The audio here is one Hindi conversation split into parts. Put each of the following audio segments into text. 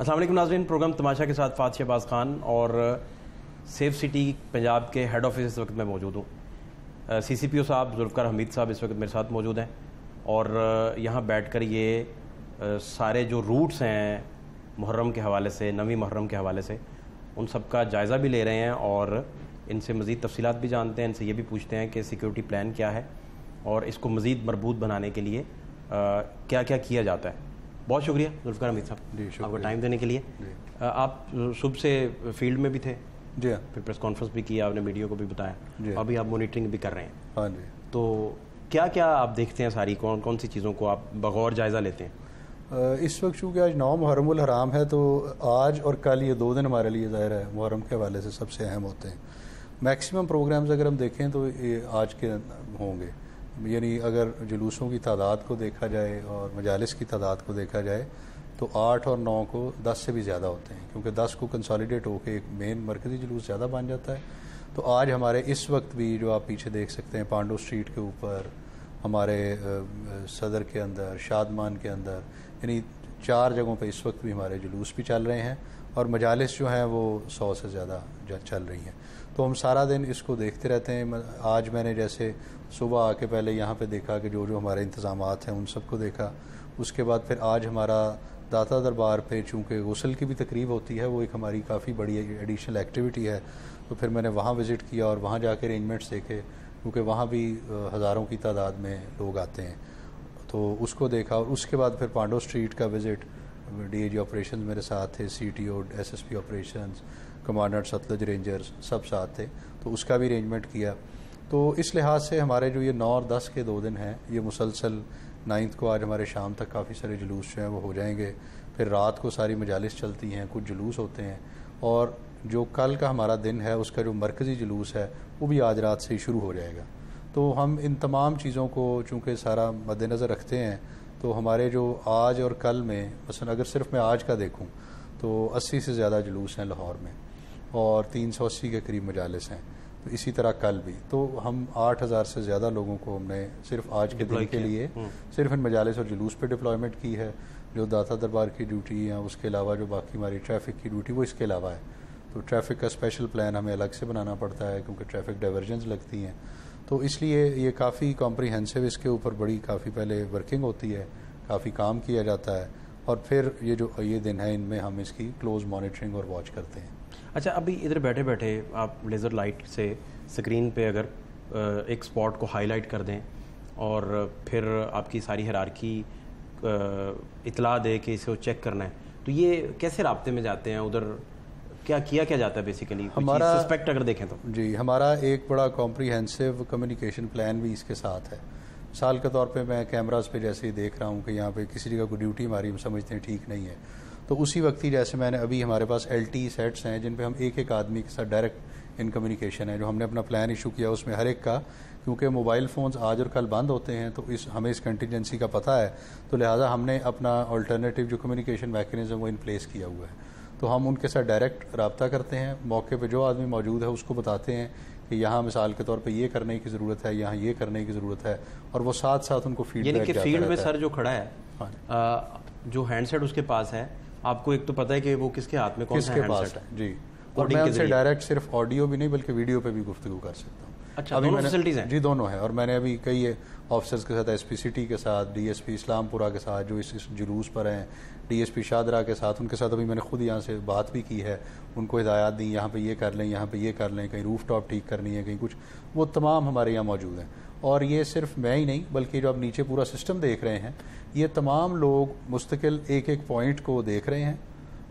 अस्सलाम वालेकुम नाज़रीन, प्रोग्राम तमाशा के साथ फ़ात शहबाज खान और सेफ सिटी पंजाब के हेड ऑफिस इस वक्त मैं मौजूद हूँ। CCPO साहब जुल्फ़िकार हमीद साहब इस वक्त मेरे साथ मौजूद हैं और यहाँ बैठकर ये सारे जो रूट्स हैं मुहर्रम के हवाले से, नवी मुहर्रम के हवाले से, उन सब का जायज़ा भी ले रहे हैं और इनसे मज़ीद तफ़सीलात भी जानते हैं। इनसे ये भी पूछते हैं कि सिक्योरिटी प्लान क्या है और इसको मज़ीद मरबूत बनाने के लिए क्या क्या किया जाता है। बहुत शुक्रिया जुल्फ़िकार हमीद साहब आपको टाइम देने के लिए। आप सुबह से फील्ड में भी थे जी हाँ, फिर प्रेस कॉन्फ्रेंस भी किया, आपने मीडिया को भी बताया, अभी आप मॉनिटरिंग भी कर रहे हैं। हाँ जी। तो क्या क्या आप देखते हैं, सारी कौन कौन सी चीज़ों को आप बगौर जायज़ा लेते हैं? इस वक्त चूँकि आज 9 मुहर्रमुल हराम है तो आज और कल ये 2 दिन हमारे लिए ज़ाहिर है मुहर्रम के हवाले से सबसे अहम होते हैं। मैक्सिमम प्रोग्राम्स अगर हम देखें तो ये आज के होंगे, यानी अगर जुलूसों की तादाद को देखा जाए और मजालिस की तादाद को देखा जाए तो 8 और 9 को 10 से भी ज़्यादा होते हैं, क्योंकि 10 को कंसोलिडेट होकर एक मेन मरकज़ी जुलूस ज़्यादा बन जाता है। तो आज हमारे इस वक्त भी जो आप पीछे देख सकते हैं पांडो स्ट्रीट के ऊपर, हमारे सदर के अंदर, शादमान के अंदर, यानी 4 जगहों पे इस वक्त भी हमारे जुलूस भी चल रहे हैं और मजालिस जो हैं वो 100 से ज़्यादा चल रही हैं। तो हम सारा दिन इसको देखते रहते हैं। आज मैंने जैसे सुबह आके पहले यहाँ पे देखा कि जो जो हमारे इंतज़ामात हैं उन सबको देखा। उसके बाद फिर आज हमारा दाता दरबार पे चूँकि गुस्ल की भी तकरीब होती है, वो एक हमारी काफ़ी बड़ी एडिशनल एक्टिविटी है, तो फिर मैंने वहाँ विज़िट किया और वहाँ जाके अरेंजमेंट्स देखे, क्योंकि वहाँ भी हज़ारों की तादाद में लोग आते हैं, तो उसको देखा। और उसके बाद फिर पांडो स्ट्रीट का विज़िट, DIG ऑपरेशन मेरे साथ थे, CTO, SSP operations, commandant Sutlej rangers सब साथ थे, तो उसका भी अरेंजमेंट किया। तो इस लिहाज से हमारे जो ये 9 और 10 के 2 दिन हैं, ये मुसलसल 9th को आज हमारे शाम तक काफ़ी सारे जुलूस जो हैं वो हो जाएंगे। फिर रात को सारी मजालिस चलती हैं, कुछ जुलूस होते हैं, और जो कल का हमारा दिन है उसका जो मरकज़ी जुलूस है वो भी आज रात से ही शुरू हो जाएगा। तो हम इन तमाम चीज़ों को चूँकि सारा मद्देनज़र रखते हैं, तो हमारे जो आज और कल में मसलन अगर सिर्फ मैं आज का देखूँ तो 80 से ज़्यादा जुलूस हैं लाहौर में और 380 के करीब मजालिस हैं। तो इसी तरह कल भी तो हम 8000 से ज़्यादा लोगों को हमने सिर्फ आज के दिन के लिए सिर्फ इन मजालिस और जुलूस पे डिप्लॉयमेंट की है। जो दाता दरबार की ड्यूटी या उसके अलावा जो बाकी हमारी ट्रैफिक की ड्यूटी वो इसके अलावा है। तो ट्रैफिक का स्पेशल प्लान हमें अलग से बनाना पड़ता है क्योंकि ट्रैफिक डाइवर्जन्स लगती हैं, तो इसलिए ये काफ़ी कॉम्प्रीहेंसिव, इसके ऊपर बड़ी काफ़ी पहले वर्किंग होती है, काफ़ी काम किया जाता है, और फिर ये दिन है इनमें हम इसकी क्लोज मॉनिटरिंग और वॉच करते हैं। अच्छा, अभी इधर बैठे बैठे आप लेज़र लाइट से स्क्रीन पे अगर एक स्पॉट को हाईलाइट कर दें और फिर आपकी सारी हिरारकी इतला दे कि इसे चेक करना है, तो ये कैसे राब्ते में जाते हैं उधर, क्या किया जाता है बेसिकली हमारा सस्पेक्ट अगर देखें तो? जी, हमारा एक बड़ा कॉम्प्रीहेंसिव कम्युनिकेशन प्लान भी इसके साथ है। मिसाल के तौर पे मैं कैमरास पे जैसे ही देख रहा हूँ कि यहाँ पे किसी जगह को ड्यूटी हमारी हम समझते हैं ठीक नहीं है, तो उसी वक्त ही जैसे मैंने अभी हमारे पास LTE सेट्स हैं जिन पे हम एक आदमी के साथ डायरेक्ट इन कम्युनिकेशन है। जो हमने अपना प्लान इशू किया उसमें हर एक का, क्योंकि मोबाइल फ़ोन्स आज और कल बंद होते हैं, तो हमें इस कंटिजेंसी का पता है, तो लिहाजा हमने अपना अल्टरनेटिव जो कम्युनिकेशन मैकेनिज़्म वो इन प्लेस किया हुआ है। तो हम उनके साथ डायरेक्ट रब्ता करते हैं, मौके पर जो आदमी मौजूद है उसको बताते हैं कि यहाँ मिसाल के तौर पे ये करने की ज़रूरत है, यहाँ ये करने की ज़रूरत है, और वो साथ साथ उनको फीडबैक देता है। फील्ड में सर जो खड़ा है, जो हैंडसेट उसके पास है, आपको एक तो पता है कि वो किसके हाथ में, कौन सा हैंडसेट है जी, और मैं उनसे डायरेक्ट सिर्फ ऑडियो भी नहीं बल्कि वीडियो पे भी गुफ्तगू कर सकता हूँ। अच्छा, दोनों फैसिलिटीज़ हैं? जी, दोनों हैं। और मैंने अभी कई ऑफिसर्स के साथ, SP सिटी के साथ, DSP इस्लामपुरा के साथ जो इस जुलूस पर हैं, DSP शादरा के साथ, उनके साथ अभी मैंने खुद यहाँ से बात भी की है, उनको हिदायत दी यहाँ पे ये कर लें, यहाँ पे ये कर लें, कहीं रूफ टॉप ठीक करनी है, कहीं कुछ, वो तमाम हमारे यहाँ मौजूद हैं। और ये सिर्फ मैं ही नहीं बल्कि जो आप नीचे पूरा सिस्टम देख रहे हैं, ये तमाम लोग मुस्तकिल एक पॉइंट को देख रहे हैं,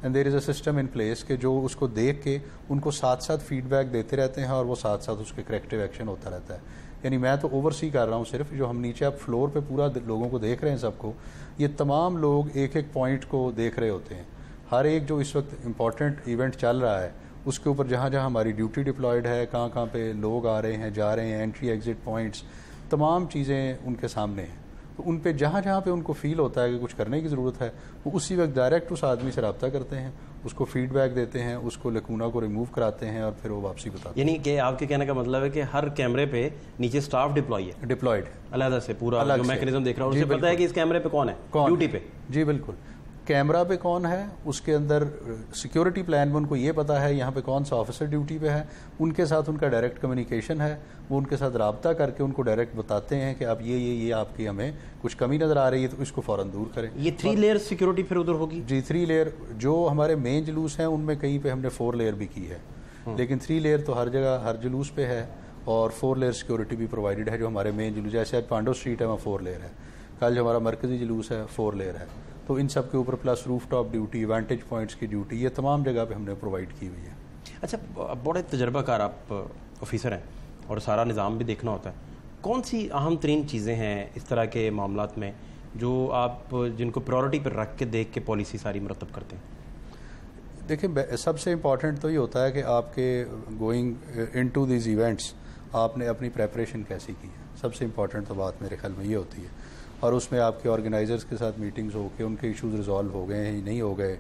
and there is a system in place के जो उसको देख के उनको साथ साथ फीडबैक देते रहते हैं और वो साथ साथ उसके करेक्टिव एक्शन होता रहता है। यानी मैं तो ओवरसी कर रहा हूँ सिर्फ, जो हम नीचे आप फ्लोर पे पूरा लोगों को देख रहे हैं सबको, ये तमाम लोग एक पॉइंट को देख रहे होते हैं। हर एक जो इस वक्त इम्पॉर्टेंट इवेंट चल रहा है उसके ऊपर जहाँ जहाँ हमारी ड्यूटी डिप्लॉयड है, कहाँ पे लोग आ रहे हैं, जा रहे हैं, एंट्री एग्जिट पॉइंट्स, तमाम चीज़ें उनके सामने हैं। तो उन पे जहाँ जहाँ पे उनको फील होता है कि कुछ करने की ज़रूरत है, वो उसी वक्त डायरेक्ट उस आदमी से रब्ता करते हैं, उसको फीडबैक देते हैं, उसको लकूना को रिमूव कराते हैं और फिर वो वापसी बताते हैं। यानी कि आपके कहने का मतलब है कि हर कैमरे पे नीचे स्टाफ डिप्लॉयड अलहदा से पूरा जो मैकेनिज्म देख रहा है, उसे पता है कि इस कैमरे पे कौन है ड्यूटी पे। जी बिल्कुल, कैमरा पे कौन है, उसके अंदर सिक्योरिटी प्लान में उनको ये पता है यहाँ पे कौन सा ऑफिसर ड्यूटी पे है, उनके साथ उनका डायरेक्ट कम्युनिकेशन है, वो उनके साथ रब्ता करके उनको डायरेक्ट बताते हैं कि आप ये आपकी हमें कुछ कमी नज़र आ रही है तो इसको फ़ौरन दूर करें। ये 3 लेयर सिक्योरिटी फिर उधर होगी जी। 3 लेयर जो हमारे मेन जुलूस हैं उनमें कहीं पे हमने 4 लेयर भी की है, लेकिन 3 लेयर तो हर जगह हर जुलूस पे है, और 4 लेयर सिक्योरिटी भी प्रोवाइडेड है। जो हमारे मेन जुलूस जैसे आज पांडो स्ट्रीट है वहाँ 4 लेयर है, कल जो हमारा मरकज़ी जुलूस है 4 लेयर है, तो इन सब के ऊपर plus roof top duty, vantage points की ड्यूटी, ये तमाम जगह पे हमने प्रोवाइड की हुई है। अच्छा, बड़े तजर्बाकार आप ऑफिसर हैं और सारा निज़ाम भी देखना होता है, कौन सी अहम तरीन चीज़ें हैं इस तरह के मामलात में जो आप जिनको प्रायोरिटी पर रख के देख के पॉलिसी सारी मरतब करते हैं? देखिए, सबसे इम्पॉर्टेंट तो ये होता है कि आपके गोइंग इनटू दीज इवेंट्स आपने अपनी प्रेपरेशन कैसी की है। सबसे इम्पॉर्टेंट तो बात मेरे ख्याल में ये होती है, और उसमें आपके ऑर्गेनाइजर्स के साथ मीटिंग्स हो के उनके इश्यूज रिजॉल्व हो गए हैं या नहीं हो गए,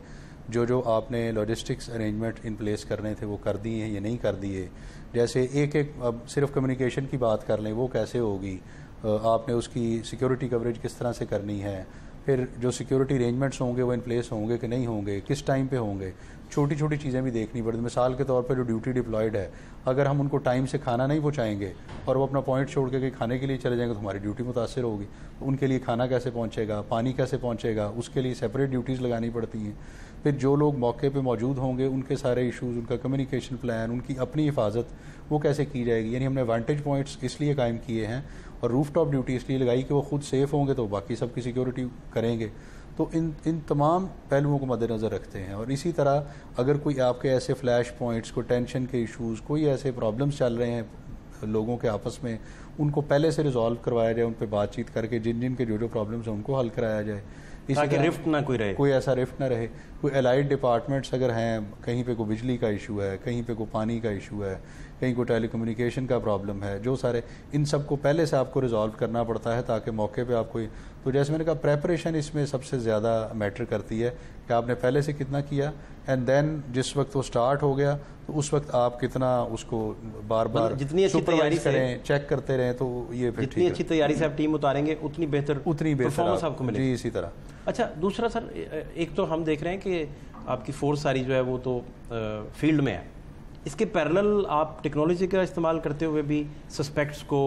जो आपने लॉजिस्टिक्स अरेंजमेंट इन प्लेस करने थे वो कर दिए हैं या नहीं कर दिए। जैसे एक अब सिर्फ कम्युनिकेशन की बात कर लें, वो कैसे होगी, आपने उसकी सिक्योरिटी कवरेज किस तरह से करनी है, फिर जो सिक्योरिटी अरेंजमेंट्स होंगे वो इन प्लेस होंगे कि नहीं होंगे, किस टाइम पे होंगे, छोटी छोटी चीज़ें भी देखनी पड़ती। मिसाल के तौर पर जो ड्यूटी डिप्लॉयड है, अगर हम उनको टाइम से खाना नहीं पहुंचाएंगे और वो अपना पॉइंट छोड़ के खाने के लिए चले जाएंगे तो हमारी ड्यूटी मुतासर होगी। उनके लिए खाना कैसे पहुंचेगा, पानी कैसे पहुंचेगा, उसके लिए सेपरेट ड्यूटीज़ लगानी पड़ती हैं। फिर जो लोग मौके पे मौजूद होंगे उनके सारे इश्यूज़, उनका कम्युनिकेशन प्लान, उनकी अपनी हिफाजत वो कैसे की जाएगी। यानी हमने वांटेज पॉइंट्स इसलिए कायम किए हैं और रूफ टॉप ड्यूटी इसलिए लगाई कि वो खुद सेफ़ होंगे तो बाकी सबकी सिक्योरिटी करेंगे। तो इन तमाम पहलुओं को मद्देनज़र रखते हैं। और इसी तरह अगर कोई आपके ऐसे फ्लैश पॉइंट्स, कोई टेंशन के इश्यूज़, कोई ऐसे प्रॉब्लम्स चल रहे हैं लोगों के आपस में, उनको पहले से रिजॉल्व करवाया जाए, उन पर बातचीत करके जिन के जो प्रॉब्लम्स हैं उनको हल कराया जाए, ताकि रिफ्ट ना कोई रहे, कोई ऐसा रिफ्ट ना रहे। कोई एलाइड डिपार्टमेंट्स अगर हैं, कहीं पे कोई बिजली का इशू है, कहीं पे कोई पानी का इशू है, कहीं कोई टेलीकम्युनिकेशन का प्रॉब्लम है, जो सारे इन सब को पहले से आपको रिजॉल्व करना पड़ता है ताकि मौके पे आपको। तो जैसे मैंने कहा, प्रेपरेशन इसमें सबसे ज़्यादा मैटर करती है कि आपने पहले से कितना किया, एंड देन जिस वक्त वो स्टार्ट हो गया तो उस वक्त आप कितना उसको बार बार जितनी अच्छी तैयारी करें, चेक करते रहें, तो ये फिर जितनी अच्छी तैयारी से आप टीम उतारेंगे उतनी बेहतर परफॉर्मेंस आपको मिलेगी। जी, इसी तरह। अच्छा, दूसरा सर, एक तो हम देख रहे हैं कि आपकी फोर्स सारी जो है वो तो फील्ड में है, इसके पैरेलल आप टेक्नोलॉजी का इस्तेमाल करते हुए भी सस्पेक्ट्स को,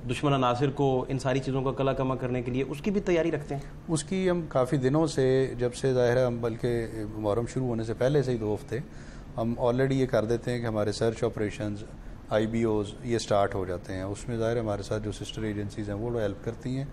दुश्मन अनासिर को, इन सारी चीज़ों का कला कमा करने के लिए उसकी भी तैयारी रखते हैं? उसकी हम काफ़ी दिनों से, जब से ज़ाहिर है हम बल्कि मुहर्रम शुरू होने से पहले से ही 2 हफ्ते हम ऑलरेडी ये कर देते हैं कि हमारे सर्च ऑपरेशंस, IBOs ये स्टार्ट हो जाते हैं। उसमें ज़ाहिर है हमारे साथ जो सिस्टर एजेंसीज़ हैं वो लोग हेल्प करती हैं,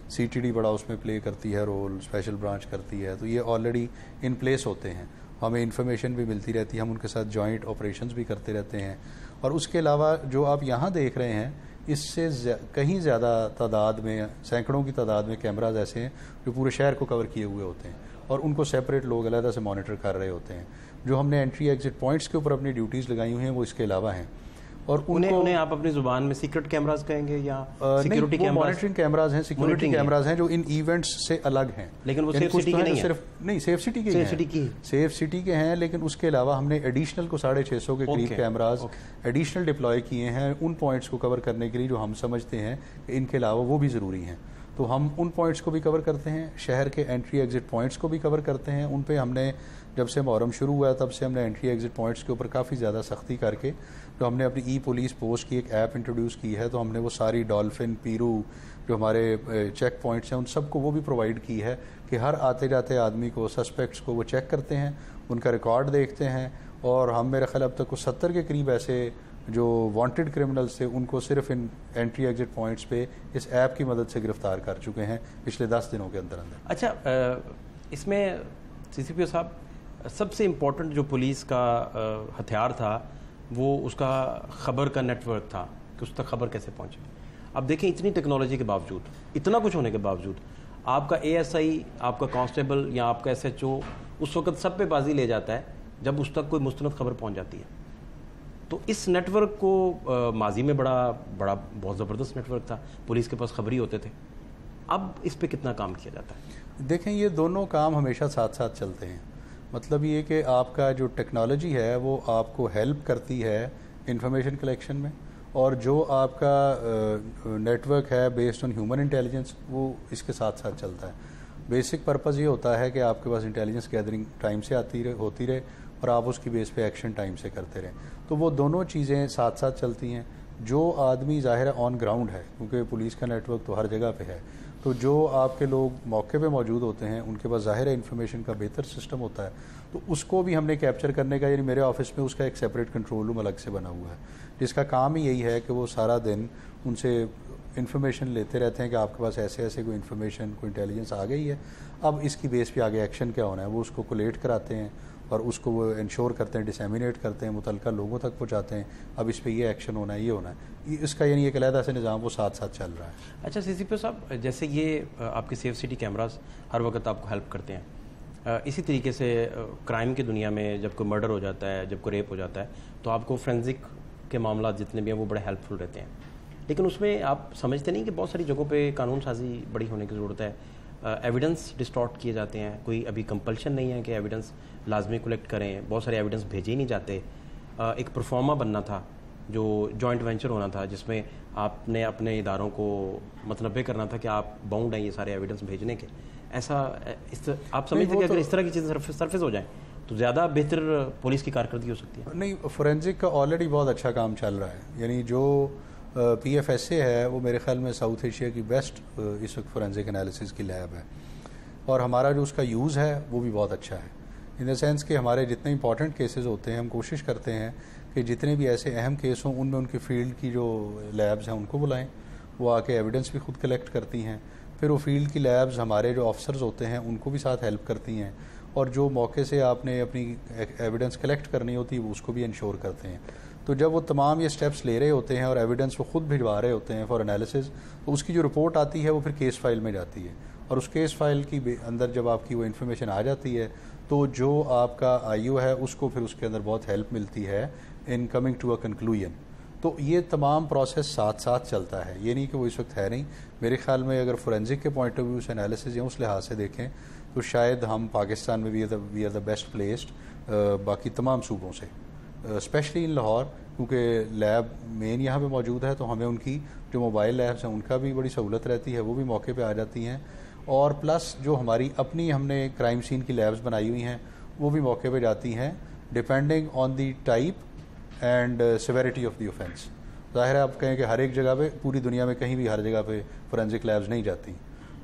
CTD बड़ा उसमें प्ले करती है रोल, स्पेशल ब्रांच करती है, तो ये ऑलरेडी इन प्लेस होते हैं। हमें इन्फॉर्मेशन भी मिलती रहती है, हम उनके साथ जॉइंट ऑपरेशंस भी करते रहते हैं। और उसके अलावा जो आप यहाँ देख रहे हैं, इससे कहीं ज़्यादा तादाद में, सैकड़ों की तादाद में कैमराज ऐसे हैं जो पूरे शहर को कवर किए हुए होते हैं और उनको सेपरेट लोग अलग से मॉनिटर कर रहे होते हैं। जो हमने एंट्री एग्जिट पॉइंट्स के ऊपर अपनी ड्यूटीज़ लगाई हुई हैं वो इसके अलावा हैं। और उन्हें आप अपनी जुबान में सीक्रेट कैमराज कहेंगे या सिक्योरिटी कैमराज? मॉनिटरिंग कैमराज हैं, सिक्योरिटी कैमराज हैं जो इन इवेंट्स से अलग हैं, लेकिन वो सेफ सिटी के नहीं है। सिर्फ नहीं, सेफ सिटी के हैं, सेफ सिटी के हैं, लेकिन उसके अलावा हमने एडिशनल को 650 के करीब कैमराज एडिशनल डिप्लॉय किए हैं उन पॉइंट्स को कवर करने के लिए जो हम समझते हैं कि इनके अलावा वो भी ज़रूरी हैं। तो हम उन पॉइंट्स को भी कवर करते हैं, शहर के एंट्री एग्जिट पॉइंट्स को भी कवर करते हैं। उन पे हमने, जब से मुहर्रम शुरू हुआ तब से हमने एंट्री एग्जिट पॉइंट्स के ऊपर काफ़ी ज़्यादा सख्ती करके, जो हमने अपनी ई-पुलिस पोस्ट की एक ऐप इंट्रोड्यूस की है, तो हमने वो सारी डॉल्फिन, पीरू जो हमारे चेक पॉइंट्स हैं उन सबको वो भी प्रोवाइड की है कि हर आते जाते आदमी को, सस्पेक्ट्स को वो चेक करते हैं, उनका रिकॉर्ड देखते हैं। और हम, मेरे ख्याल अब तक को 70 के करीब ऐसे जो वांटेड क्रिमिनल्स थे उनको सिर्फ इन एंट्री एग्जिट पॉइंट्स पे इस ऐप की मदद से गिरफ्तार कर चुके हैं पिछले 10 दिनों के अंदर अंदर। अच्छा, इसमें CCPO साहब, सबसे इम्पोर्टेंट जो पुलिस का हथियार था वो उसका खबर का नेटवर्क था कि उस तक खबर कैसे पहुंचे। अब देखें, इतनी टेक्नोलॉजी के बावजूद, इतना कुछ होने के बावजूद, आपका ASI, आपका कांस्टेबल या आपका SHO उस वक्त सब पे बाजी ले जाता है जब उस तक कोई मुस्तनद खबर पहुंच जाती है। तो इस नेटवर्क को माजी में बहुत ज़बरदस्त नेटवर्क था, पुलिस के पास खबरी होते थे। अब इस पे कितना काम किया जाता है? देखें, ये दोनों काम हमेशा साथ साथ चलते हैं। मतलब ये कि आपका जो टेक्नोलॉजी है वो आपको हेल्प करती है इंफॉर्मेशन कलेक्शन में, और जो आपका नेटवर्क है बेस्ड ऑन ह्यूमन इंटेलिजेंस वो इसके साथ साथ चलता है। बेसिक पर्पज़ ये होता है कि आपके पास इंटेलिजेंस गैदरिंग टाइम से होती रहे और आप उसकी बेस पे एक्शन टाइम से करते रहें। तो वो दोनों चीज़ें साथ साथ चलती हैं। जो आदमी ज़ाहिर है ऑन ग्राउंड है, क्योंकि पुलिस का नेटवर्क तो हर जगह पे है, तो जो आपके लोग मौके पे मौजूद होते हैं उनके पास ज़ाहिर है इन्फॉर्मेशन का बेहतर सिस्टम होता है, तो उसको भी हमने कैप्चर करने का, यानी मेरे ऑफिस में उसका एक सेपरेट कंट्रोल रूम अलग से बना हुआ है, जिसका काम ही यही है कि वो सारा दिन उनसे इन्फॉर्मेशन लेते रहते हैं कि आपके पास ऐसे ऐसे कोई इन्फॉर्मेशन, कोई इंटेलिजेंस आ गई है, अब इसकी बेस पे आगे एक्शन क्या होना है, वो उसको कोलेट कराते हैं और उसको वो इंश्योर करते हैं, डिसैमिनेट करते हैं, मुतलका लोगों तक पहुंचाते हैं, अब इस पे ये एक्शन होना है, ये होना है, इसका यानी एक अलहदा से निज़ाम वो साथ साथ चल रहा है। अच्छा CCPO साहब, जैसे ये आपके सेफ सिटी कैमरास हर वक्त आपको हेल्प करते हैं, इसी तरीके से क्राइम की दुनिया में जब कोई मर्डर हो जाता है, जब कोई रेप हो जाता है, तो आपको फोरेंसिक के मामला जितने भी हैं वो बड़े हेल्पफुल रहते हैं, लेकिन उसमें आप समझते नहीं कि बहुत सारी जगहों पे कानून साजी बड़ी होने की ज़रूरत है, एविडेंस डिस्टॉर्ट किए जाते हैं, कोई अभी कंपल्शन नहीं है कि एविडेंस लाजमी कलेक्ट करें, बहुत सारे एविडेंस भेजे ही नहीं जाते। एक परफॉर्मा बनना था जो जॉइंट वेंचर होना था, जिसमें आपने अपने इदारों को मतलब करना था कि आप बाउंड हैं ये सारे एविडेंस भेजने के, ऐसा आप समझते हैं कि अगर इस तरह की चीज़ें सरफेस हो जाएं तो ज़्यादा बेहतर पुलिस की कारकर्दगी हो सकती है? नहीं, फोरेंसिक का ऑलरेडी बहुत अच्छा काम चल रहा है, यानी जो PFSA है वो मेरे ख्याल में साउथ एशिया की बेस्ट इस वक्त फोरेंसिक एनालिसिस की लैब है, और हमारा जो उसका यूज़ है वो भी बहुत अच्छा है, इन द सेंस कि हमारे जितने इंपॉर्टेंट केसेस होते हैं हम कोशिश करते हैं कि जितने भी ऐसे अहम केस हों उनमें उनकी फील्ड की जो लैब्स हैं उनको बुलाएं, वो आके एविडेंस भी खुद कलेक्ट करती हैं, फिर वो फील्ड की लैब्स हमारे जो ऑफिसर्स होते हैं उनको भी साथ हेल्प करती हैं, और जो मौके से आपने अपनी एविडेंस कलेक्ट करनी होती है वो उसको भी इंश्योर करते हैं। तो जब वो तमाम ये स्टेप्स ले रहे होते हैं और एविडेंस वो खुद भिजवा रहे होते हैं फॉर एनालिसिस, तो उसकी जो रिपोर्ट आती है वो फिर केस फाइल में जाती है, और उस केस फाइल की अंदर जब आपकी वो इन्फॉर्मेशन आ जाती है तो जो आपका IO है उसको फिर उसके अंदर बहुत हेल्प मिलती है in coming to a conclusion. तो ये तमाम प्रोसेस साथ साथ चलता है, ये नहीं कि वो इस वक्त है नहीं। मेरे ख्याल में अगर फोरेंसिक के पॉइंट ऑफ व्यू से एनालिसिस या उस लिहाज से देखें तो शायद हम पाकिस्तान में we are the best placed बाकी तमाम सूबों से, स्पेशली इन लाहौर, क्योंकि लैब मेन यहाँ पे मौजूद है, तो हमें उनकी जो मोबाइल लैब्स हैं उनका भी बड़ी सहूलत रहती है, वो भी मौके पे आ जाती हैं, और प्लस जो हमारी अपनी हमने क्राइम सीन की लैब्स बनाई हुई हैं वो भी मौके पे जाती हैं, depending on the type and severity of the offence. ज़ाहिर है आप कहें कि हर एक जगह पे, पूरी दुनिया में कहीं भी हर जगह पे फोरेंसिक लैब्स नहीं जाती,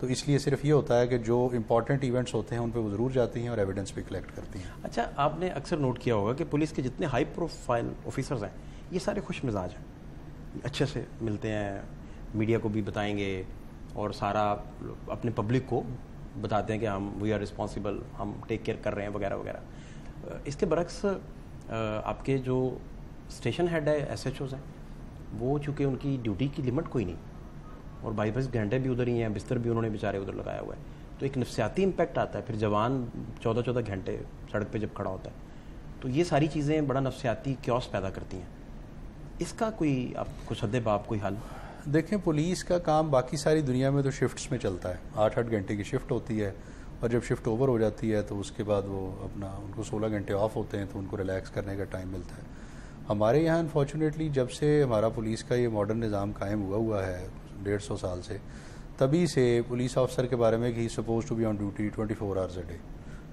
तो इसलिए सिर्फ ये होता है कि जो इंपॉर्टेंट इवेंट्स होते हैं उन पे वो ज़रूर जाती हैं और एविडेंस भी कलेक्ट करती हैं। अच्छा, आपने अक्सर नोट किया होगा कि पुलिस के जितने हाई प्रोफाइल ऑफिसर्स हैं ये सारे खुश मिजाज हैं, अच्छे से मिलते हैं, मीडिया को भी बताएंगे और सारा अपने पब्लिक को बताते हैं कि हम वी आर रिस्पॉन्सिबल, हम टेक केयर कर रहे हैं वगैरह वगैरह। इसके बरक्स आपके जो स्टेशन हेड है SHOs हैं, वो चूँकि उनकी ड्यूटी की लिमिट कोई नहीं और 22 घंटे भी उधर ही हैं, बिस्तर भी उन्होंने बेचारे उधर लगाया हुआ है, तो एक नफसियाती इम्पैक्ट आता है। फिर जवान 14-14 घंटे सड़क पे जब खड़ा होता है तो ये सारी चीज़ें बड़ा नफसियाती क्योस पैदा करती हैं, इसका कोई आपको सद्देबाब कोई हल? देखें, पुलिस का काम बाकी सारी दुनिया में तो शिफ्ट्स में चलता है, 8-8 घंटे की शिफ्ट होती है, और जब शिफ्ट ओवर हो जाती है तो उसके बाद वो अपना उनको 16 घंटे ऑफ होते हैं, तो उनको रिलैक्स करने का टाइम मिलता है। हमारे यहाँ अनफॉर्चुनेटली जब से हमारा पुलिस का ये मॉडर्न निज़ाम कायम हुआ है 150 साल से, तभी से पुलिस ऑफिसर के बारे में कि he suppose to be on duty 24 hours a day,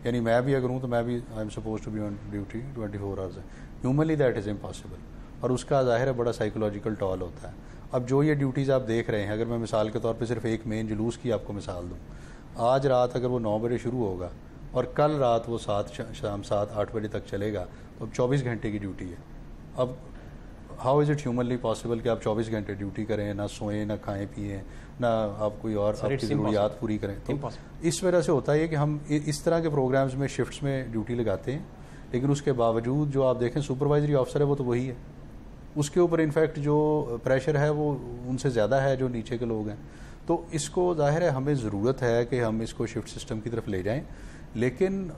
यानी मैं भी अगर हूँ तो मैं भी I am suppose to be on duty 24 hours. Humanly that is impossible, और उसका ज़ाहिर है बड़ा साइकोलॉजिकल टॉल होता है। अब जो ये ड्यूटीज़ आप देख रहे हैं, अगर मैं मिसाल के तौर पे सिर्फ एक मेन जुलूस की आपको मिसाल दूँ, आज रात अगर वो 9 बजे शुरू होगा और कल रात वो शाम 7-8 बजे तक चलेगा, तो अब 24 घंटे की ड्यूटी है। अब how is it humanly possible कि आप 24 घंटे ड्यूटी करें, ना सोएं, ना खाएं पिएं, ना आप कोई और आपकी ज़रूरियात पूरी करें? तो इस वजह से होता है कि हम इस तरह के प्रोग्राम्स में शिफ्ट्स में ड्यूटी लगाते हैं, लेकिन उसके बावजूद जो आप देखें सुपरवाइजरी ऑफिसर है वो तो वही है, उसके ऊपर इनफैक्ट जो प्रेशर है वो उनसे ज़्यादा है जो नीचे के लोग हैं। तो इसको ज़ाहिर है हमें ज़रूरत है कि हम इसको शिफ्ट सिस्टम की तरफ ले जाएं, लेकिन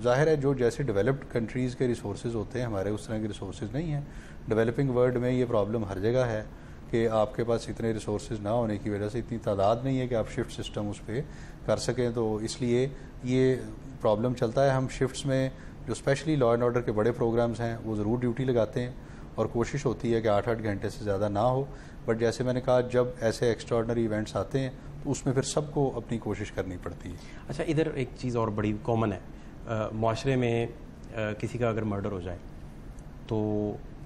ज़ाहिर है जो जैसे डेवलप्ड कंट्रीज़ के रिसोर्सेज होते हैं, हमारे उस तरह के रिसोर्सेज नहीं हैं। डेवलपिंग वर्ल्ड में ये प्रॉब्लम हर जगह है कि आपके पास इतने रिसोर्सेज ना होने की वजह से इतनी तादाद नहीं है कि आप शिफ्ट सिस्टम उस पर कर सकें, तो इसलिए ये प्रॉब्लम चलता है। हम शिफ्ट्स में जो स्पेशली लॉ एंड ऑर्डर के बड़े प्रोग्राम्स हैं वो ज़रूर ड्यूटी लगाते हैं, और कोशिश होती है कि 8-8 घंटे से ज़्यादा ना हो। बट जैसे मैंने कहा, जब ऐसे एक्स्ट्राऑर्डिनरी इवेंट्स आते हैं तो उसमें फिर सबको अपनी कोशिश करनी पड़ती है। अच्छा, इधर एक चीज़ और बड़ी कॉमन है, माशरे में किसी का अगर मर्डर हो जाए तो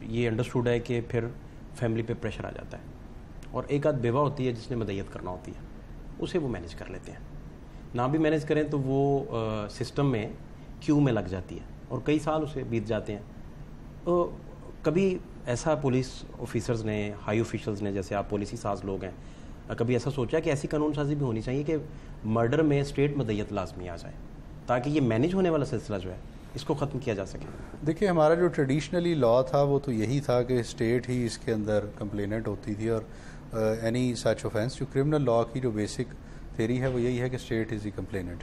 ये अंडरस्टूड है कि फिर फैमिली पे प्रेशर आ जाता है, और एक आध बेवा होती है जिसने मदय्यत करना होती है, उसे वो मैनेज कर लेते हैं। ना भी मैनेज करें तो वो सिस्टम में क्यू में लग जाती है और कई साल उसे बीत जाते हैं। तो कभी ऐसा पुलिस ऑफिसर्स ने, हाई ऑफिशियल्स ने, जैसे आप पुलिस ही साज लोग हैं, कभी ऐसा सोचा कि ऐसी कानून साजी भी होनी चाहिए कि मर्डर में स्टेट मदय्यत लाजमी आ जाए, ताकि ये मैनेज होने वाला सिलसिला जो है इसको ख़त्म किया जा सके? देखिए, हमारा जो ट्रेडिशनली लॉ था वो तो यही था कि स्टेट ही इसके अंदर कंप्लेनेंट होती थी, और एनी सच ऑफेंस, जो क्रिमिनल लॉ की जो बेसिक थेरी है वो यही है कि state is the complainant.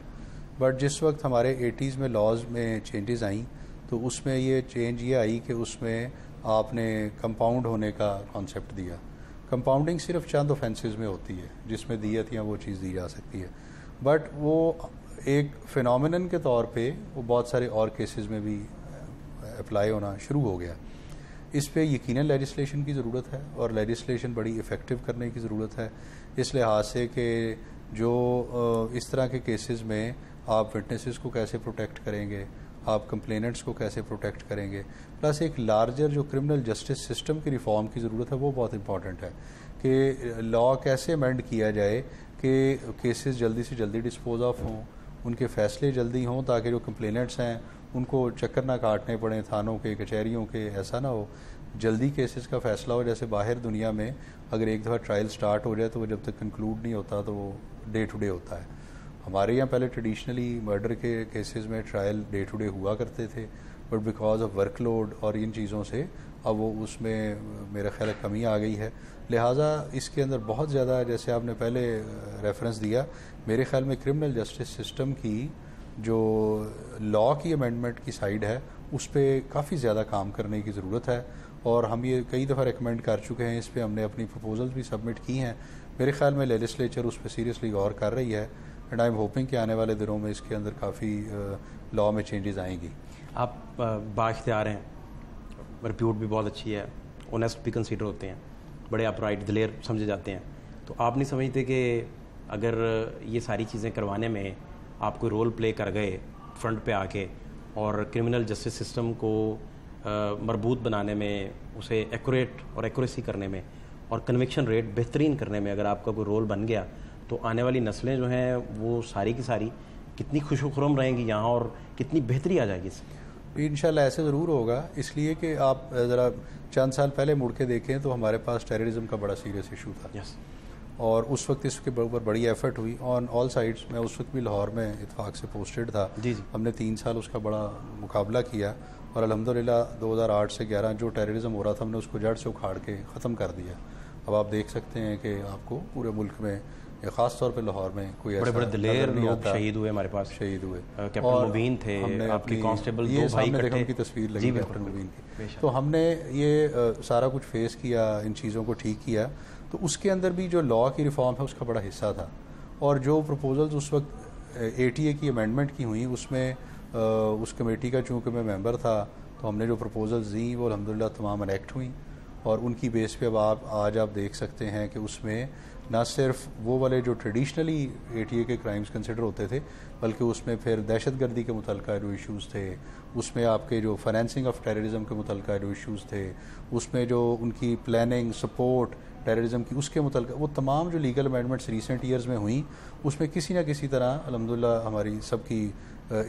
But जिस वक्त हमारे 80s में लॉज में चेंजेस आई तो उसमें ये चेंज ये आई कि उसमें आपने कंपाउंड होने का कॉन्सेप्ट दिया। कंपाउंडिंग सिर्फ चंद ऑफेंसेस में होती है जिसमें दियत या वो चीज़ दी जा सकती है, बट वो एक फिनोमिनन के तौर पे वो बहुत सारे और केसेस में भी अप्लाई होना शुरू हो गया। इस पे यकीनन लेजिस्लेशन की ज़रूरत है, और लेजिस्लेशन बड़ी इफ़ेक्टिव करने की ज़रूरत है, इस लिहाज से कि जो इस तरह के केसेस में आप विटनेसेस को कैसे प्रोटेक्ट करेंगे, आप कंप्लेनेंट्स को कैसे प्रोटेक्ट करेंगे, प्लस एक लार्जर जो क्रिमिनल जस्टिस सिस्टम की रिफॉर्म की ज़रूरत है वो बहुत इंपॉर्टेंट है कि लॉ कैसे अमेंड किया जाए कि केसेस जल्दी से जल्दी डिस्पोज ऑफ हों, उनके फैसले जल्दी हों, ताकि जो कंप्लेनेंट्स हैं उनको चक्कर ना काटने पड़े थानों के, कचहरियों के, ऐसा ना हो, जल्दी केसेस का फैसला हो। जैसे बाहर दुनिया में अगर एक दफ़ा ट्रायल स्टार्ट हो जाए तो वो जब तक कंक्लूड नहीं होता तो वो डे टू डे होता है। हमारे यहाँ पहले ट्रेडिशनली मर्डर के केसेस में ट्रायल डे टू डे हुआ करते थे, बट बिकॉज ऑफ वर्कलोड और इन चीज़ों से अब वो उसमें मेरा ख्याल है कमी आ गई है। लिहाजा इसके अंदर बहुत ज़्यादा, जैसे आपने पहले रेफरेंस दिया, मेरे ख्याल में क्रिमिनल जस्टिस सिस्टम की जो लॉ की अमेंडमेंट की साइड है उस पर काफ़ी ज़्यादा काम करने की ज़रूरत है, और हम ये कई दफ़ा रिकमेंड कर चुके हैं। इस पर हमने अपनी प्रपोजल्स भी सबमिट की हैं। मेरे ख्याल में लेजिस्लेचर उस पर सीरियसली गौर कर रही है, एंड आई एम होपिंग कि आने वाले दिनों में इसके अंदर काफ़ी लॉ में चेंजेस आएंगी। आप बाख्तियार हैं, रिप्यूट भी बहुत अच्छी है, ऑनेस्ट भी कंसीडर होते हैं, बड़े अपराइट दिलेर समझे जाते हैं, तो आप नहीं समझते कि अगर ये सारी चीज़ें करवाने में आप कोई रोल प्ले कर गए फ्रंट पे आके, और क्रिमिनल जस्टिस सिस्टम को मरबूत बनाने में, उसे एक्यूरेट और एक्यूरेसी करने में, और कन्विक्शन रेट बेहतरीन करने में अगर आपका कोई रोल बन गया, तो आने वाली नस्लें जो हैं वो सारी की सारी कितनी खुशखुरम रहेंगी यहाँ, और कितनी बेहतरी आ जाएगी इससे? इंशाल्लाह ऐसे ज़रूर होगा, इसलिए कि आप ज़रा चंद साल पहले मुड़ के देखें तो हमारे पास टेररिज्म का बड़ा सीरियस इशू था। यस। और उस वक्त इसके ऊपर बड़ी एफर्ट हुई ऑन ऑल साइड्स। मैं उस वक्त भी लाहौर में इत्तेफाक से पोस्टेड था। जी जी। हमने 3 साल उसका बड़ा मुकाबला किया, और अल्हम्दुलिल्लाह 2008 से 11 जो टेररिज्म हो रहा था हमने उसको जड़ से उखाड़ के ख़त्म कर दिया। अब आप देख सकते हैं कि आपको पूरे मुल्क में, ख़ास तौर पे लाहौर में, कोई बड़े बड़े दिलेर लोग शहीद हुए हमारे पास, शहीद हुए। कैप्टन मुबीन थे, आपके कांस्टेबल, ये 2 भाई देखो कट्टे, उनकी तस्वीर लगी कैप्टन मुबीन की। बेशक। तो हमने ये सारा कुछ फेस किया, इन चीज़ों को ठीक किया, तो उसके अंदर भी जो लॉ की रिफॉर्म है उसका बड़ा हिस्सा था। और जो प्रपोजल्स उस वक्त ATA की अमेंडमेंट की हुई उसमें उस कमेटी का चूँकि मैं मेंबर था, तो हमने जो प्रपोजल्स दी वो अल्हम्दुलिल्लाह तमाम इनेक्ट हुई, और उनकी बेस पे अब आज आप देख सकते हैं कि उसमें ना सिर्फ वो वाले जो ट्रेडिशनली ATA के क्राइम्स कंसिडर होते थे, बल्कि उसमें फिर दहशतगर्दी के मुतल्लिक़ जो इश्यूज़ थे, उसमें आपके जो फाइनेंसिंग ऑफ टेररिज्म के मुतल्लिक़ जो इश्यूज़ थे, उसमें जो उनकी प्लानिंग, सपोर्ट टेररिज्म की, उसके मुतल्लिक़ वो तमाम जो लीगल अमेंडमेंट्स रिसेंट ईयर्स में हुई, उसमें किसी न किसी तरह अल्हम्दुलिल्लाह हमारी सबकी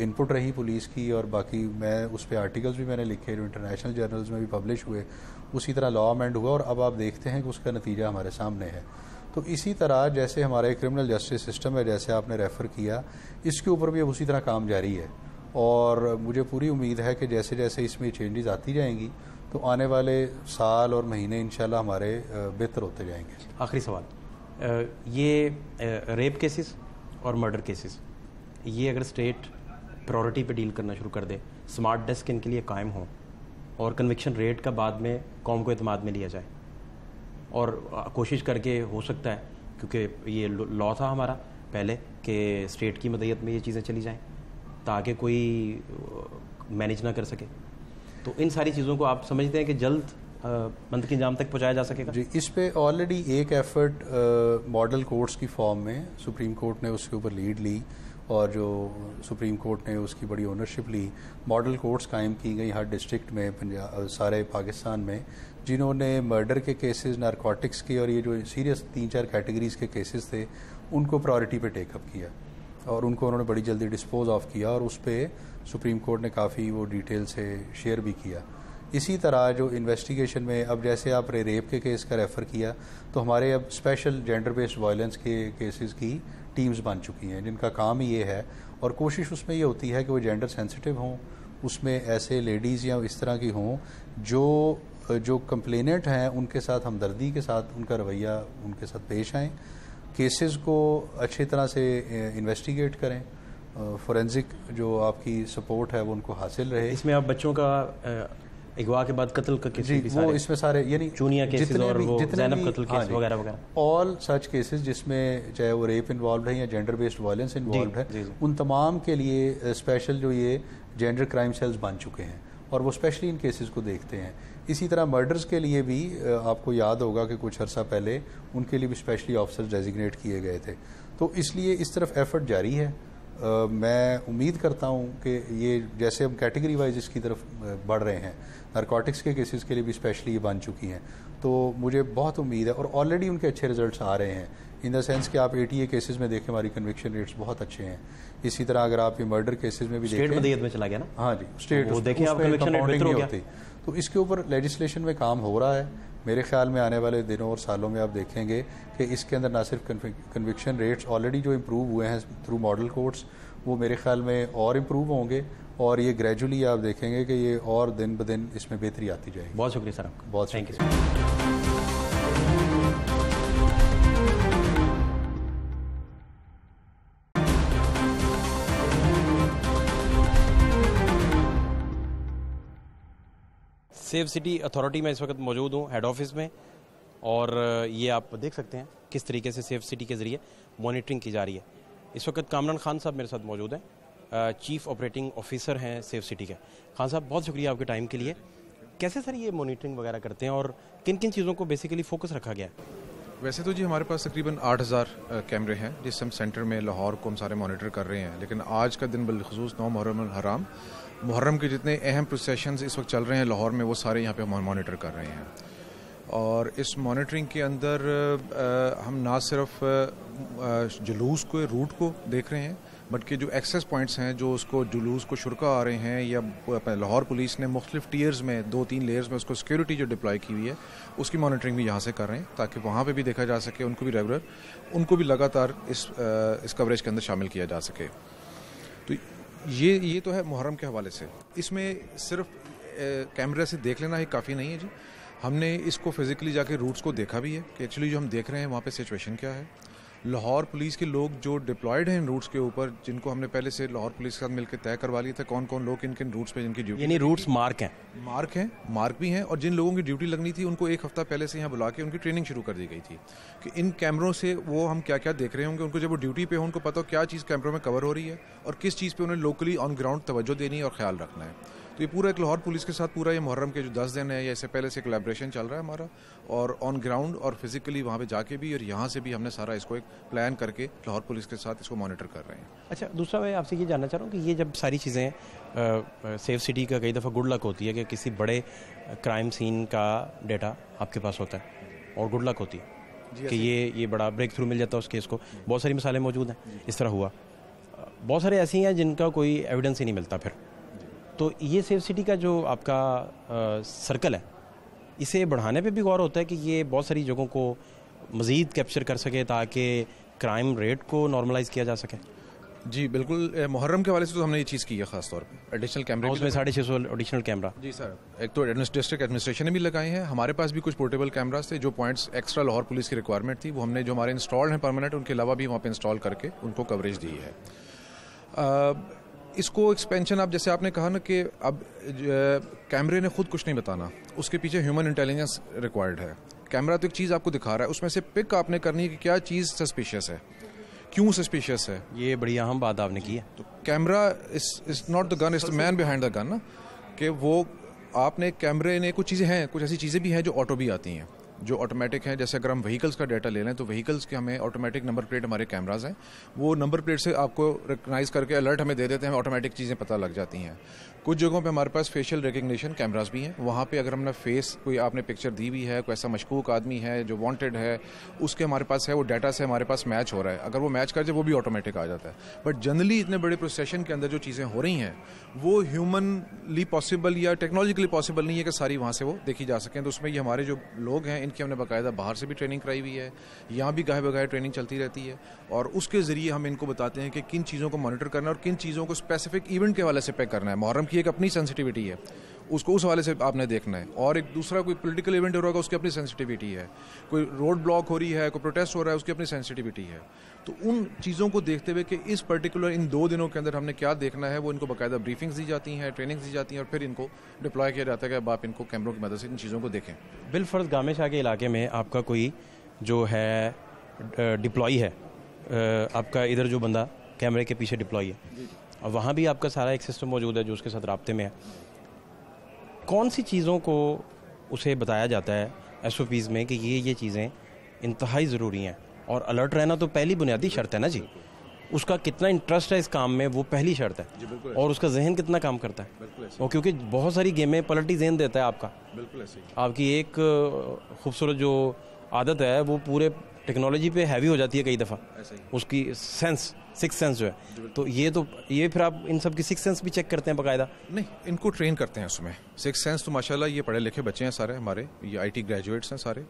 इनपुट रही पुलिस की, और बाकी मैं उस पर आर्टिकल्स भी मैंने लिखे जो इंटरनेशनल जर्नल्स में भी पब्लिश हुए। उसी तरह लॉ अमेंड हुआ, और अब आप देखते हैं कि उसका नतीजा हमारे सामने है। तो इसी तरह जैसे हमारे क्रिमिनल जस्टिस सिस्टम है, जैसे आपने रेफ़र किया, इसके ऊपर भी अब उसी तरह काम जारी है, और मुझे पूरी उम्मीद है कि जैसे जैसे इसमें चेंजेस आती जाएंगी तो आने वाले साल और महीने इंशाल्लाह हमारे बेहतर होते जाएंगे। आखिरी सवाल, ये रेप केसेस और मर्डर केसेस, ये अगर स्टेट प्रायोरिटी पे डील करना शुरू कर दे, स्मार्ट डेस्क इनके लिए कायम हो, और कन्विक्शन रेट का बाद में कौम को एतमाद में लिया जाए, और कोशिश करके हो सकता है, क्योंकि ये लॉ था हमारा पहले कि स्टेट की मदयत में ये चीज़ें चली जाएं ताकि कोई मैनेज ना कर सके, तो इन सारी चीज़ों को आप समझते हैं कि जल्द मंद के अंजाम तक पहुँचाया जा सकेगा? जी, इस पे ऑलरेडी एक एफर्ट मॉडल कोर्ट्स की फॉर्म में सुप्रीम कोर्ट ने उसके ऊपर लीड ली और जो सुप्रीम कोर्ट ने उसकी बड़ी ओनरशिप ली। मॉडल कोर्ट्स कायम की गई हर डिस्ट्रिक्ट में, पंजाब, सारे पाकिस्तान में, जिन्होंने मर्डर के केसेस, नारकोटिक्स के और ये जो सीरियस 3-4 कैटेगरीज के केसेस थे उनको प्रायोरिटी पे टेकअप किया और उनको उन्होंने बड़ी जल्दी डिस्पोज ऑफ किया और उस पर सुप्रीम कोर्ट ने काफ़ी वो डिटेल से शेयर भी किया। इसी तरह जो इन्वेस्टिगेशन में अब जैसे आप रेप के केस का रेफ़र किया तो हमारे अब स्पेशल जेंडर बेस्ड वायलेंस के केसेस की टीम्स बन चुकी हैं जिनका काम ही ये है और कोशिश उसमें ये होती है कि वो जेंडर सेंसिटिव हों, उसमें ऐसे लेडीज़ या इस तरह की हों जो कंप्लेनेंट हैं उनके साथ हमदर्दी के साथ उनका रवैया उनके साथ पेश आएँ, केसेस को अच्छी तरह से इन्वेस्टिगेट करें, फोरेंसिक जो आपकी सपोर्ट है वो उनको हासिल रहे। इसमें आप बच्चों का अगवा के बाद कत्ल का केस भी वो इसमें सारे यानी चूनिया केसेस और वो ज़ैनब कत्ल केस वगैरह वगैरह ऑल सच केसेस जिसमें चाहे वो रेप इन्वॉल्व है या जेंडर बेस्ड वायलेंस इन्वॉल्व है, उन तमाम के लिए स्पेशल जो ये जेंडर क्राइम सेल्स बन चुके हैं और वो स्पेशली इन केसेस को देखते हैं। इसी तरह मर्डर्स के लिए भी आपको याद होगा कि कुछ अर्सा पहले उनके लिए भी स्पेशली ऑफिसर्स डेजिग्नेट किए गए थे, तो इसलिए इस तरफ एफर्ट जारी है। मैं उम्मीद करता हूं कि ये जैसे हम कैटेगरी वाइज इसकी तरफ बढ़ रहे हैं, नारकोटिक्स के केसेस के लिए भी स्पेशली ये बन चुकी हैं, तो मुझे बहुत उम्मीद है और ऑलरेडी उनके अच्छे रिजल्ट्स आ रहे हैं इन द सेंस कि आप ATA केसेस में देखें हमारी कन्विक्शन रेट्स बहुत अच्छे हैं। इसी तरह अगर आप ये मर्डर केसेस में भी देखें, स्टेट मदीयत में चला गया ना, हाँ जी, स्टेट देखें आप कन्विक्शन रेट बेहतर हो गया, तो इसके ऊपर लेजिस्लेशन में काम हो रहा है। मेरे ख्याल में आने वाले दिनों और सालों में आप देखेंगे कि इसके अंदर ना सिर्फ कन्विक्शन रेट्स ऑलरेडी जो इम्प्रूव हुए हैं थ्रू मॉडल कोर्ट्स, वो मेरे ख्याल में और इम्प्रूव होंगे और ये ग्रेजुअली आप देखेंगे कि ये और दिन ब दिन इसमें बेहतरी आती जाएगी। बहुत शुक्रिया सर आपका। बहुत thank you. Safe city authority में इस वक्त मौजूद हूँ हेड ऑफिस में और ये आप देख सकते हैं किस तरीके से सेफ सिटी के ज़रिए मॉनिटरिंग की जा रही है। इस वक्त कामरान खान साहब मेरे साथ मौजूद हैं, चीफ ऑपरेटिंग ऑफिसर हैं सेफ सिटी के। खान साहब बहुत शुक्रिया आपके टाइम के लिए। कैसे सर ये मॉनिटरिंग वगैरह करते हैं और किन किन चीज़ों को बेसिकली फोकस रखा गया है? वैसे तो जी हमारे पास तकरीबन 8000 कैमरे हैं जिससे हम सेंटर में लाहौर को हम सारे मॉनिटर कर रहे हैं, लेकिन आज का दिन बिलखुसूस 9 मुहर्रम हराम, मुहर्रम के जितने अहम प्रोसेशंस इस वक्त चल रहे हैं लाहौर में वो सारे यहाँ पे हम मॉनिटर कर रहे हैं। और इस मॉनिटरिंग के अंदर हम ना सिर्फ जुलूस को रूट को देख रहे हैं बल्कि जो एक्सेस पॉइंट्स हैं जो उसको जुलूस को शुरका आ रहे हैं या लाहौर पुलिस ने मुख्तलिफ टीयर्स में 2-3 लेयर्स में उसको सिक्योरिटी जो डिप्लॉय की हुई है उसकी मॉनिटरिंग भी यहाँ से कर रहे हैं ताकि वहाँ पे भी देखा जा सके, उनको भी रेगुलर, उनको भी लगातार इस कवरेज के अंदर शामिल किया जा सके। तो ये तो है मुहर्रम के हवाले से। इसमें सिर्फ कैमरे से देख लेना ही काफ़ी नहीं है जी, हमने इसको फिजिकली जाके रूट्स को देखा भी है कि एक्चुअली जो हम देख रहे हैं वहाँ पे सिचुएशन क्या है। लाहौर पुलिस के लोग जो डिप्लॉयड हैं इन रूट्स के ऊपर, जिनको हमने पहले से लाहौर पुलिस के साथ मिलकर तय करवा लिया था कौन कौन लोग किन किन रूट्स पे जिनकी ड्यूटी, यानी रूट्स मार्क हैं, मार्क भी हैं, और जिन लोगों की ड्यूटी लगनी थी उनको एक हफ्ता पहले से यहाँ बुला के उनकी ट्रेनिंग शुरू कर दी गई थी कि इन कैमरों से वो हम क्या क्या देख रहे होंगे, उनको जब वो ड्यूटी पे हो उनको पता हो क्या चीज़ कैमरों में कवर हो रही है और किस चीज़ पे उन्हें लोकली ऑन ग्राउंड तवज्जो देनी है और ख्याल रखना है। तो ये पूरा एक लाहौर पुलिस के साथ पूरा ये मुहर्रम के जो 10 दिन है या इससे पहले से कोलैबोरेशन चल रहा है हमारा, और ऑन ग्राउंड और फिजिकली वहाँ पे जाके भी और यहाँ से भी हमने सारा इसको एक प्लान करके लाहौर पुलिस के साथ इसको मॉनिटर कर रहे हैं। अच्छा, दूसरा मैं आपसे ये जानना चाह रहा हूँ कि ये जब सारी चीज़ें सेफ सिटी का कई दफ़ा गुड लक होती है कि किसी बड़े क्राइम सीन का डेटा आपके पास होता है और गुड लक होती है कि ये बड़ा ब्रेक थ्रू मिल जाता है उस केस को, बहुत सारी मिसालें मौजूद हैं इस तरह हुआ, बहुत सारे ऐसी हैं जिनका कोई एविडेंस ही नहीं मिलता फिर। तो ये सेफ सिटी का जो आपका सर्कल है इसे बढ़ाने पे भी गौर होता है कि ये बहुत सारी जगहों को मज़ीद कैप्चर कर सके ताकि क्राइम रेट को नॉर्मलाइज किया जा सके। जी बिल्कुल, मुहर्रम के वाले से तो हमने ये चीज़ की है खास तौर पे एडिशनल कैमरे, उसमें 650 एडिशनल कैमरा। जी सर, एक तो डिस्ट्रिक्ट एडमिनिस्ट्रेशन ने भी लगाए हैं, हमारे पास भी कुछ पोर्टेबल कैमरास थे जो पॉइंट्स एक्स्ट्रा लाहौर पुलिस की रिक्वायरमेंट थी वो हमने जो हमारे इंस्टॉल्ड हैं परमानेंट उनके अलावा भी वहाँ पे इंस्टॉल करके उनको कवरेज दी है। इसको एक्सपेंशन, आप जैसे आपने कहा ना कि अब कैमरे ने खुद कुछ नहीं बताना, उसके पीछे ह्यूमन इंटेलिजेंस रिक्वायर्ड है। कैमरा तो एक चीज़ आपको दिखा रहा है, उसमें से पिक आपने करनी है कि क्या चीज़ सस्पिशियस है, क्यों सस्पिशियस है। ये बड़ी अहम बात आपने की है। तो camera is not the gun, is the man behind the gun ना, कि वो आपने कैमरे ने कुछ चीज़ें हैं, कुछ ऐसी चीज़ें भी हैं जो ऑटो भी आती हैं, जो ऑटोमेटिक हैं। जैसे अगर हम व्हीकल्स का डाटा ले लें तो व्हीकल्स के हमें ऑटोमेटिक नंबर प्लेट हमारे कैमराज हैं, वो नंबर प्लेट से आपको रिकग्नाइज करके अलर्ट हमें दे देते हैं, ऑटोमेटिक चीज़ें पता लग जाती हैं। कुछ जगहों पे हमारे पास फेशियल रिकग्निशन कैमराज भी हैं, वहाँ पे अगर हमने फेस कोई आपने पिक्चर दी हुई है, कोई ऐसा मशकूक आदमी है जो वांटेड है, उसके हमारे पास है, वो डाटा से हमारे पास मैच हो रहा है, अगर वो मैच कर जाए वो भी ऑटोमेटिक आ जाता है। बट जनरली इतने बड़े प्रोसेशन के अंदर जो चीज़ें हो रही हैं वो ह्यूमनली पॉसिबल या टेक्नोलॉजिकली पॉसिबल नहीं है कि सारी वहाँ से वो देखी जा सकें। तो उसमें ये हमारे जो लोग हैं इनकी हमने बाकायदा बाहर से भी ट्रेनिंग कराई हुई है, यहाँ भी गाहे बगाहे ट्रेनिंग चलती रहती है, और उसके ज़रिए हम इनको बताते हैं कि किन चीज़ों को मॉनिटर करना है और किन चीज़ों को स्पेसिफिक इवेंट के हवाले से पे करना है। मुहर्रम की एक अपनी सेंसिटिविटी है, उसको उस हवाले से आपने देखना है, और एक दूसरा कोई पॉलिटिकल इवेंट हो रहा है उसकी अपनी सेंसिटिविटी है, कोई रोड ब्लॉक हो रही है, कोई प्रोटेस्ट हो रहा है उसकी अपनी सेंसिटिविटी है। तो उन चीज़ों को देखते हुए कि इस पर्टिकुलर इन 2 दिनों के अंदर हमने क्या देखना है, वो इनको बाकायदा ब्रीफिंग्स दी जाती हैं, ट्रेनिंग्स दी जाती हैं, और फिर इनको डिप्लॉय किया जाता है कि अब आप इनको कैमरों की मदद से इन चीज़ों को देखें। बिलफर्ज गामे शाह के इलाके में आपका कोई जो है डिप्लॉय है, आपका इधर जो बंदा कैमरे के पीछे डिप्लॉय है, और वहाँ भी आपका सारा एक सिस्टम मौजूद है जो उसके साथ राब्ते में है। कौन सी चीज़ों को उसे बताया जाता है SOPs में कि ये चीज़ें इंतहाई ज़रूरी हैं, और अलर्ट रहना तो पहली बुनियादी शर्त है ना जी। उसका कितना इंटरेस्ट है इस काम में वो पहली शर्त है, और उसका जहन कितना काम करता है, और क्योंकि बहुत सारी गेमें पलटी जहन देता है आपका। बिल्कुल ऐसे ही आपकी एक खूबसूरत जो आदत है वो पूरे टेक्नोलॉजी पे हैवी हो जाती है कई दफ़ा, उसकी सिक्स सेंस जो है। तो ये फिर आप इन सब की सिक्स सेंस भी चेक करते हैं बाकायदा? नहीं, इनको ट्रेन करते हैं उसमें। सिक्स सेंस तो माशाल्लाह ये पढ़े लिखे बच्चे हैं सारे हमारे, ये IT ग्रेजुएट्स हैं सारे,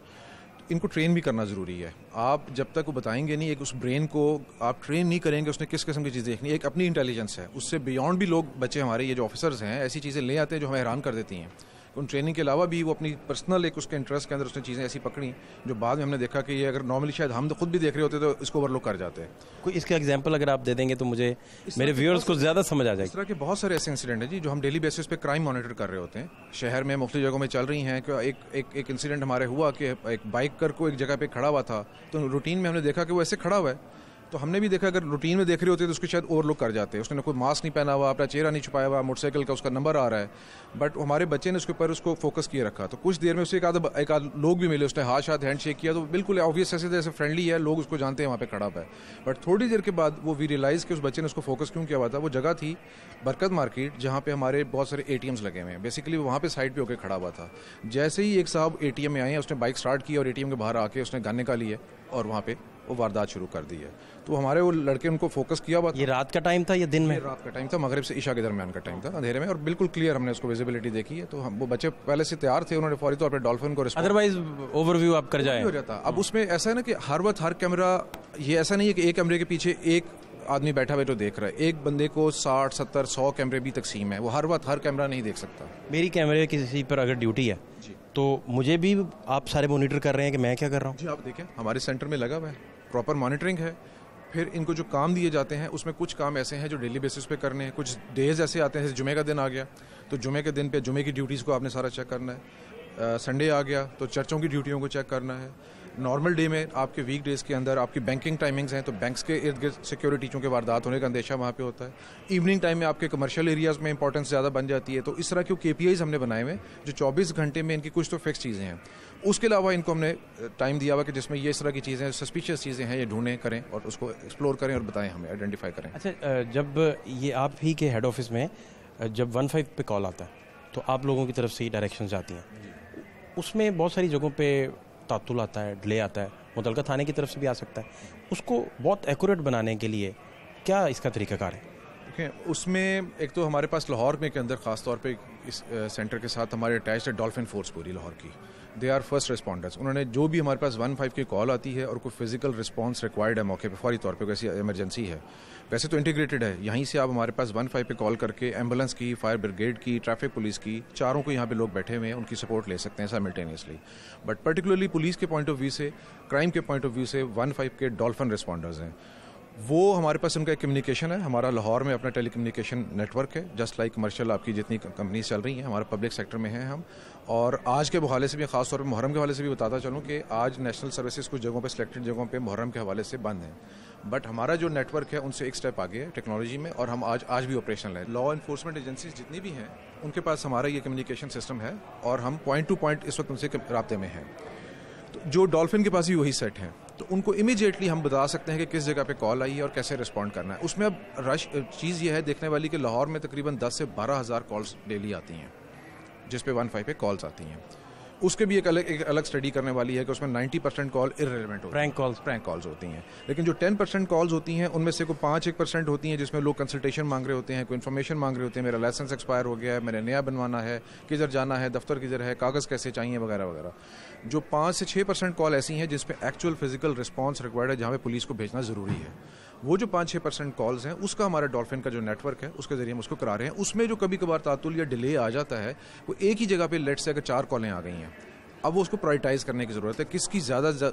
इनको ट्रेन भी करना ज़रूरी है। आप जब तक वो बताएंगे नहीं, एक उस ब्रेन को आप ट्रेन नहीं करेंगे उसने किस किस्म की चीज़ देखनी, एक अपनी इंटेलिजेंस है, उससे बियॉन्ड भी लोग बच्चे हमारे ये जो ऑफिसर्स हैं ऐसी चीज़ें ले आते हैं जो हमें हैरान कर देती हैं। उन ट्रेनिंग के अलावा भी वो अपनी पर्सनल एक उसके इंटरेस्ट के अंदर उसने चीज़ें ऐसी पकड़ी जो बाद में हमने देखा कि ये अगर नॉर्मली शायद हम खुद भी देख रहे होते तो इसको ओवरलुक कर जाते हैं। कोई इसका एग्जांपल अगर आप दे देंगे तो मुझे मेरे व्यूअर्स को ज़्यादा समझ आ जाएगी। इस तरह के बहुत सारे ऐसे इंसिडेंट हैं जी जो हम डेली बेसिस पे क्राइम मॉनिटर कर रहे होते हैं, शहर में मुख्तलिफ जगहों में चल रही हैं। एक इंसिडेंट हमारे हुआ कि एक बाइकर को एक जगह पे खड़ा हुआ था, तो रूटीन में हमने देखा कि वो ऐसे खड़ा हुआ है, तो हमने भी देखा अगर रूटीन में देख रहे होते तो उसको शायद ओवरलुक कर जाते। उसने कोई मास्क नहीं पहना हुआ, अपना चेहरा नहीं छुपाया हुआ, मोटरसाइकिल का उसका नंबर आ रहा है, बट हमारे बच्चे ने उसके ऊपर उसको फोकस किए रखा। तो कुछ देर में उसे एक आध लोग भी मिले, उसने हाथ हैंड शेक किया, तो बिल्कुल ऑब्वियस ऐसे फ्रेंडली है, लोग उसको जानते हैं वहाँ पे खड़ा हुआ है। बट थोड़ी देर के बाद वो वी रियलाइज़ कि उस बच्चे ने उसको फोकस क्यों किया हुआ था। वो जगह थी बरकत मार्केट जहाँ पे हमारे बहुत सारे ATMs लगे हुए हैं, बेसिकली वहाँ पे साइड पे होकर खड़ा हुआ था। जैसे ही एक साहब ATM में आए हैं, उसने बाइक स्टार्ट की और ATM के बाहर आके उसने गन निकाली है और वहाँ पे वो वारदात शुरू कर दी है। तो हमारे वो लड़के उनको फोकस किया हुआ था। ये रात का टाइम था या दिन में? रात का टाइम था, मगरिब से इशा के दरमियान का टाइम था, अंधेरे में, और बिल्कुल क्लियर हमने उसको विजिबिलिटी देखी है। तो हम वो बच्चे पहले से तैयार थे, उन्होंने फौरी तौर पर डॉल्फिन को अदरवाइज ओवरव्यू आप कर जाए हो जाता। अब उसमें ऐसा है ना कि हर वक्त हर कैमरा, ये ऐसा नहीं है कि एक कैमरे के पीछे एक आदमी बैठा हुआ तो देख रहा है, एक बंदे को 60, 70, 100 कैमरे भी तकसीम है, वो हर वक्त हर कैमरा नहीं देख सकता। मेरी कैमरे किसी पर अगर ड्यूटी है तो मुझे भी आप सारे मॉनिटर कर रहे हैं कि मैं क्या कर रहा हूँ? जी, आप देखें हमारे सेंटर में लगा हुआ है, प्रॉपर मॉनिटरिंग है। फिर इनको जो काम दिए जाते हैं उसमें कुछ काम ऐसे हैं जो डेली बेसिस पे करने हैं, कुछ डेज ऐसे आते हैं, जैसे जुमे का दिन आ गया तो जुमे के दिन पे जुमे की ड्यूटीज़ को आपने सारा चेक करना है। संडे आ गया तो चर्चों की ड्यूटियों को चेक करना है। नॉर्मल डे में आपके वीक डेज़ के अंदर आपकी बैंकिंग टाइमिंग्स हैं, तो बैंक्स के इर्द गिर्द सिक्योरिटी चूँकि वारदात होने का अंदेशा वहाँ पे होता है। इवनिंग टाइम में आपके कमर्शियल एरियाज़ में इंपॉर्टेंस ज़्यादा बन जाती है। तो इस तरह के KPIs हमने बनाए हुए जो 24 घंटे में इनकी कुछ तो फिक्स चीज़ें हैं। उसके अलावा इनको हमने टाइम दिया हुआ कि जिसमें ये इस तरह की चीज़ें, सस्पिशियस चीज़ें हैं, ये ढूंढें, करें और उसको एक्सप्लोर करें और बताएं, हमें आइडेंटिफाई करें। अच्छा, जब ये आप ही के हेड ऑफिस में जब 15 पे कॉल आता है तो आप लोगों की तरफ से ही डायरेक्शंस जाती हैं, उसमें बहुत सारी जगहों पे तातुल आता है, डिले आता है, मुतलका थाने की तरफ से भी आ सकता है। उसको बहुत एक्यूरेट बनाने के लिए क्या इसका तरीकाकार है? देखें, उसमें एक तो हमारे पास लाहौर में के अंदर ख़ास तौर पे इस सेंटर के साथ हमारे अटैच्ड है डॉल्फिन फोर्स पूरी लाहौर की। They are first responders. उन्होंने जो भी हमारे पास 15 की कॉल आती है और कोई फिजिकल रिस्पांस रिक्वायर्ड है मौके पे, फौरी तौर पे वैसी इमरजेंसी है, वैसे तो इंटीग्रेटेड है, यहीं से आप हमारे पास 15 पे कॉल करके एम्बुलेंस की, फायर ब्रिगेड की, ट्रैफिक पुलिस की, चारों को यहाँ पे लोग बैठे हुए हैं, उनकी सपोर्ट ले सकते हैं साइमल्टेनियसली। बट पर्टिकुलरली पुलिस के पॉइंट ऑफ व्यू से, क्राइम के पॉइंट ऑफ व्यू से 15 के डॉल्फिन रिस्पॉन्डर्स हैं। वो हमारे पास उनका एक कम्युनिकेशन है। हमारा लाहौर में अपना टेलीकम्युनिकेशन नेटवर्क है, जस्ट लाइक कमर्शियल आपकी जितनी कंपनीज चल रही हैं, हमारा पब्लिक सेक्टर में हैं हम। और आज के हवाले से भी, ख़ास तौर पे मुहर्रम के हवाले से भी बताता चलूँ कि आज नेशनल सर्विसेज कुछ जगहों पे, सिलेक्टेड जगहों पे मुहर्रम के हवाले से बंद हैं, बट हमारा जो नेटवर्क है उनसे एक स्टेप आगे है टेक्नोलॉजी में, और हम आज भी ऑपरेशनल है। लॉ इन्फोर्समेंट एजेंसीज जितनी भी हैं उनके पास हमारा ये कम्युनिकेशन सिस्टम है, और हम पॉइंट टू पॉइंट इस वक्त उनसे राब्ते में हैं। तो जो डॉल्फिन के पास भी वही सेट है, तो उनको इमीडिएटली हम बता सकते हैं कि किस जगह पे कॉल आई है और कैसे रिस्पॉन्ड करना है। उसमें अब रश चीज़ ये है देखने वाली कि लाहौर में तकरीबन 10 से 12,000 कॉल्स डेली आती हैं, जिस पे 15 पे कॉल्स आती हैं। उसके भी एक अलग स्टडी करने वाली है कि उसमें 90% कॉल इररिलेवेंट होती हैं, प्रैंक कॉल्स होती हैं। लेकिन जो 10% कॉल्स होती हैं उनमें से कोई 5-1% होती हैं जिसमें लोग कंसल्टेशन मांग रहे होते हैं, कोई इन्फॉर्मेशन मांग रहे होते हैं, मेरा लाइसेंस एक्सपायर हो गया है, मैंने नया बनवाना है, किधर जाना है, दफ्तर किधर है, कागज़ कैसे चाहिए, वगैरह वगैरह। जो 5 से 6% कॉल ऐसी हैं जिस पे एक्चुअल फिजिकल रिस्पॉन्स रिक्वायर्ड है, जहाँ पे पुलिस को भेजना ज़रूरी है। वो जो 5-6% कॉल्स हैं उसका हमारा डॉल्फिन का जो नेटवर्क है उसके जरिए हम उसको करा रहे हैं। उसमें जो कभी कभार तातुल या डिले आ जाता है, वो एक ही जगह पे लेट से अगर 4 कॉलें आ गई हैं, अब वो उसको प्रायोरिटाइज करने की ज़रूरत है, किसकी ज़्यादा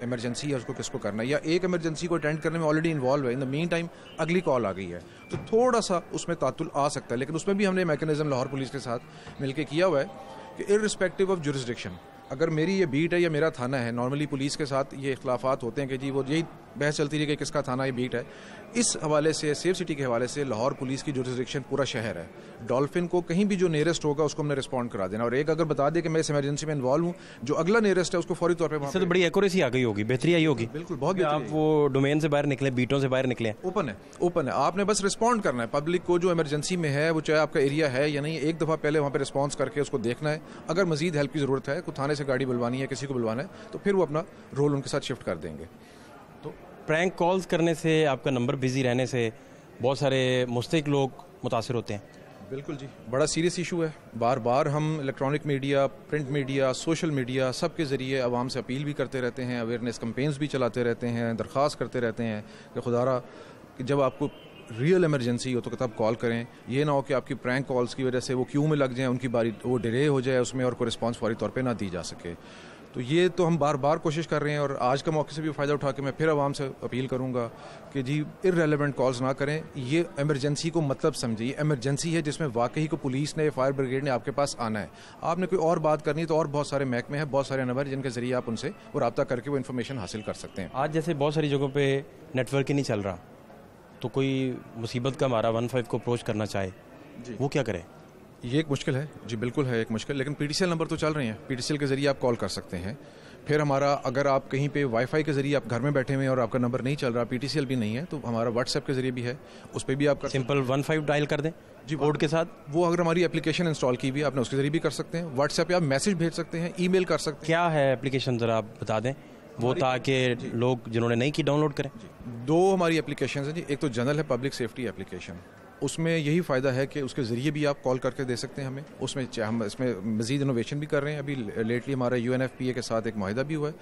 इमरजेंसी है उसको किसको करना है, या एक इमरजेंसी को अटेंड करने में ऑलरेडी इन्वॉल्व है, इन द मीन टाइम अगली कॉल आ गई है, तो थोड़ा सा उसमें तातुल आ सकता है। लेकिन उसमें भी हमने मैकेनिज्म लाहौर पुलिस के साथ मिलकर किया हुआ है कि इररिस्पेक्टिव ऑफ जुरिसडिक्शन, अगर मेरी ये बीट है या मेरा थाना है, नॉर्मली पुलिस के साथ ये इख्लाफात होते हैं कि जी वो यही बहस चलती रही कि किसका थाना ये बीट है। इस हवाले से, सेफ सिटी के हवाले से लाहौर पुलिस की जुरिसडिक्शन पूरा शहर है। डॉल्फिन को कहीं भी जो नियरेस्ट होगा उसको हमने रिस्पॉन्ड करा देना, और एक अगर बता दे कि मैं इस इमरजेंसी में इन्वॉल्व हूँ, जो अगला नियरेस्ट है उसको फौरी तौर पर। इससे तो बड़ी एक्यूरेसी आ गई होगी, बेहतरी आई होगी। बिल्कुल, बहुत आप वो डोमेन से बाहर निकले, बीटों से बाहर निकले, ओपन है, आपने बस रिस्पॉन्ड करना है। पब्लिक को जो इमरजेंसी में है, वो चाहे आपका एरिया है या नहीं, एक दफ़ा पहले वहाँ पर रिस्पॉन्स करके उसको देखना है। अगर मजीद हेल्प की ज़रूरत है, कोई थाने से गाड़ी बुलवानी है, किसी को बुलवाना है, तो फिर वो अपना रोल उनके साथ शिफ्ट कर देंगे। तो प्रैंक कॉल्स करने से, आपका नंबर बिजी रहने से बहुत सारे मुस्तहिक लोग मुतासिर होते हैं। बिल्कुल जी, बड़ा सीरियस इशू है। बार बार हम electronic media, print media, social media, सब के ज़रिए आवाम से अपील भी करते रहते हैं, अवेयरनेस कैंपेन्स भी चलाते रहते हैं, दरख्वास्त करते रहते हैं कि खुदारा कि जब आपको रियल इमरजेंसी हो तो तब कॉल करें। ये ना हो कि आपकी प्रैंक कॉल्स की वजह से वो क्यू में लग जाएं, उनकी बारी वो डिले हो जाए उसमें, और कोई रिस्पॉन्स फौरी तौर पे ना दी जा सके। तो ये तो हम बार बार कोशिश कर रहे हैं, और आज का मौके से भी फ़ायदा उठा के मैं फिर आवाम से अपील करूँगा कि जी इररेलेवेंट कॉल्स ना करें। ये इमरजेंसी को मतलब समझिए, इमरजेंसी है जिसमें वाकई को पुलिस ने, फायर ब्रिगेड ने आपके पास आना है। आपने कोई और बात करनी है तो और बहुत सारे महकमे हैं, बहुत सारे नंबर जिनके ज़रिए आप उनसे वो रब्ता करके वो इन्फॉर्मेशन हासिल कर सकते हैं। आज जैसे बहुत सारी जगहों पर नेटवर्क ही नहीं चल रहा, तो कोई मुसीबत का हमारा 15 को अप्रोच करना चाहे, वो क्या करें? ये एक मुश्किल है जी, बिल्कुल है एक मुश्किल, लेकिन PTCL नंबर तो चल रहे हैं, PTCL के ज़रिए आप कॉल कर सकते हैं। फिर हमारा, अगर आप कहीं पे वाईफाई के ज़रिए आप घर में बैठे हुए हैं और आपका नंबर नहीं चल रहा, PTCL भी नहीं है, तो हमारा व्हाट्सएप के ज़रिए भी है, उस पर भी आप सिंपल 15 डायल कर दें जी कोड के साथ। वो अगर हमारी एप्लीकेशन इंस्टॉल की हुई है, आपने उसके ज़रिए भी कर सकते हैं। व्हाट्सएप पे आप मैसेज भेज सकते हैं, ईमेल कर सकते हैं। क्या है एप्लीकेशन, ज़रा आप बता दें वो, ताकि लोग जिन्होंने नहीं की डाउनलोड करें। 2 हमारी एप्लीकेशन है जी, एक तो जनरल है पब्लिक सेफ्टी एप्लीकेशन, उसमें यही फ़ायदा है कि उसके ज़रिए भी आप कॉल करके दे सकते हैं हमें। उसमें हम इसमें मज़ीद इनोवेशन भी कर रहे हैं। अभी लेटली हमारा UNFPA के साथ एक मुआहिदा भी हुआ है,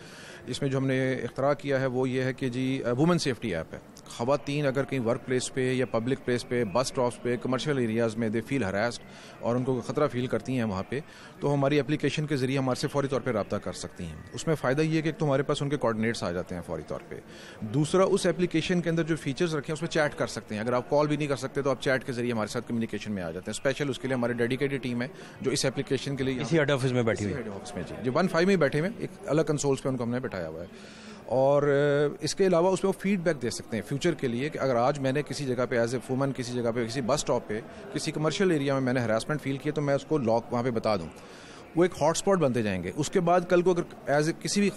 जिसमें जो हमने इख्तरा किया है वो ये है कि जी वुमेन सेफ्टी ऐप है। ख़वातीन अगर कहीं वर्क प्लेस पे या पब्लिक प्लेस पे, बस स्टॉप्स पे, कमर्शियल एरियाज़ में दे फील हरास्ड और उनको ख़तरा फील करती हैं वहाँ पे, तो हमारी एप्लीकेशन के ज़रिए हमारे से फ़ौरी तौर पे रब्ता कर सकती हैं। उसमें फ़ायदा ये है कि तो हमारे पास उनके कोऑर्डिनेट्स आ जाते हैं फ़ौरी तौर पे। दूसरा, उस एप्लीकेशन के अंदर जो फीचर्स रखे हैं उसमें चैट कर सकते हैं। अगर आप कॉल भी नहीं कर सकते तो आप चैट के ज़रिए हमारे साथ कम्युनिकेशन में आ जाते हैं। स्पेशल उसके लिए हमारी डेडिकेटेड टीम है जो इस एप्लीकेशन के लिए इसी हेड ऑफिस में बैठी हुई है, हेड ऑफिस में जी, जो 15 में बैठे हुए, एक अलग कंसोल्स पे उनको हमने बैठाया हुआ है। और इसके अलावा उसमें वो फीडबैक दे सकते हैं फ्यूचर के लिए कि अगर आज मैंने किसी जगह पे एज ए वुमन, किसी जगह पे, किसी बस स्टॉप पे, किसी कमर्शियल एरिया में मैंने हरासमेंट फील किया, तो मैं उसको लॉक वहाँ पे बता दूँ। वो एक हॉटस्पॉट बनते जाएंगे। उसके बाद कल को अगर एज ए किसी भी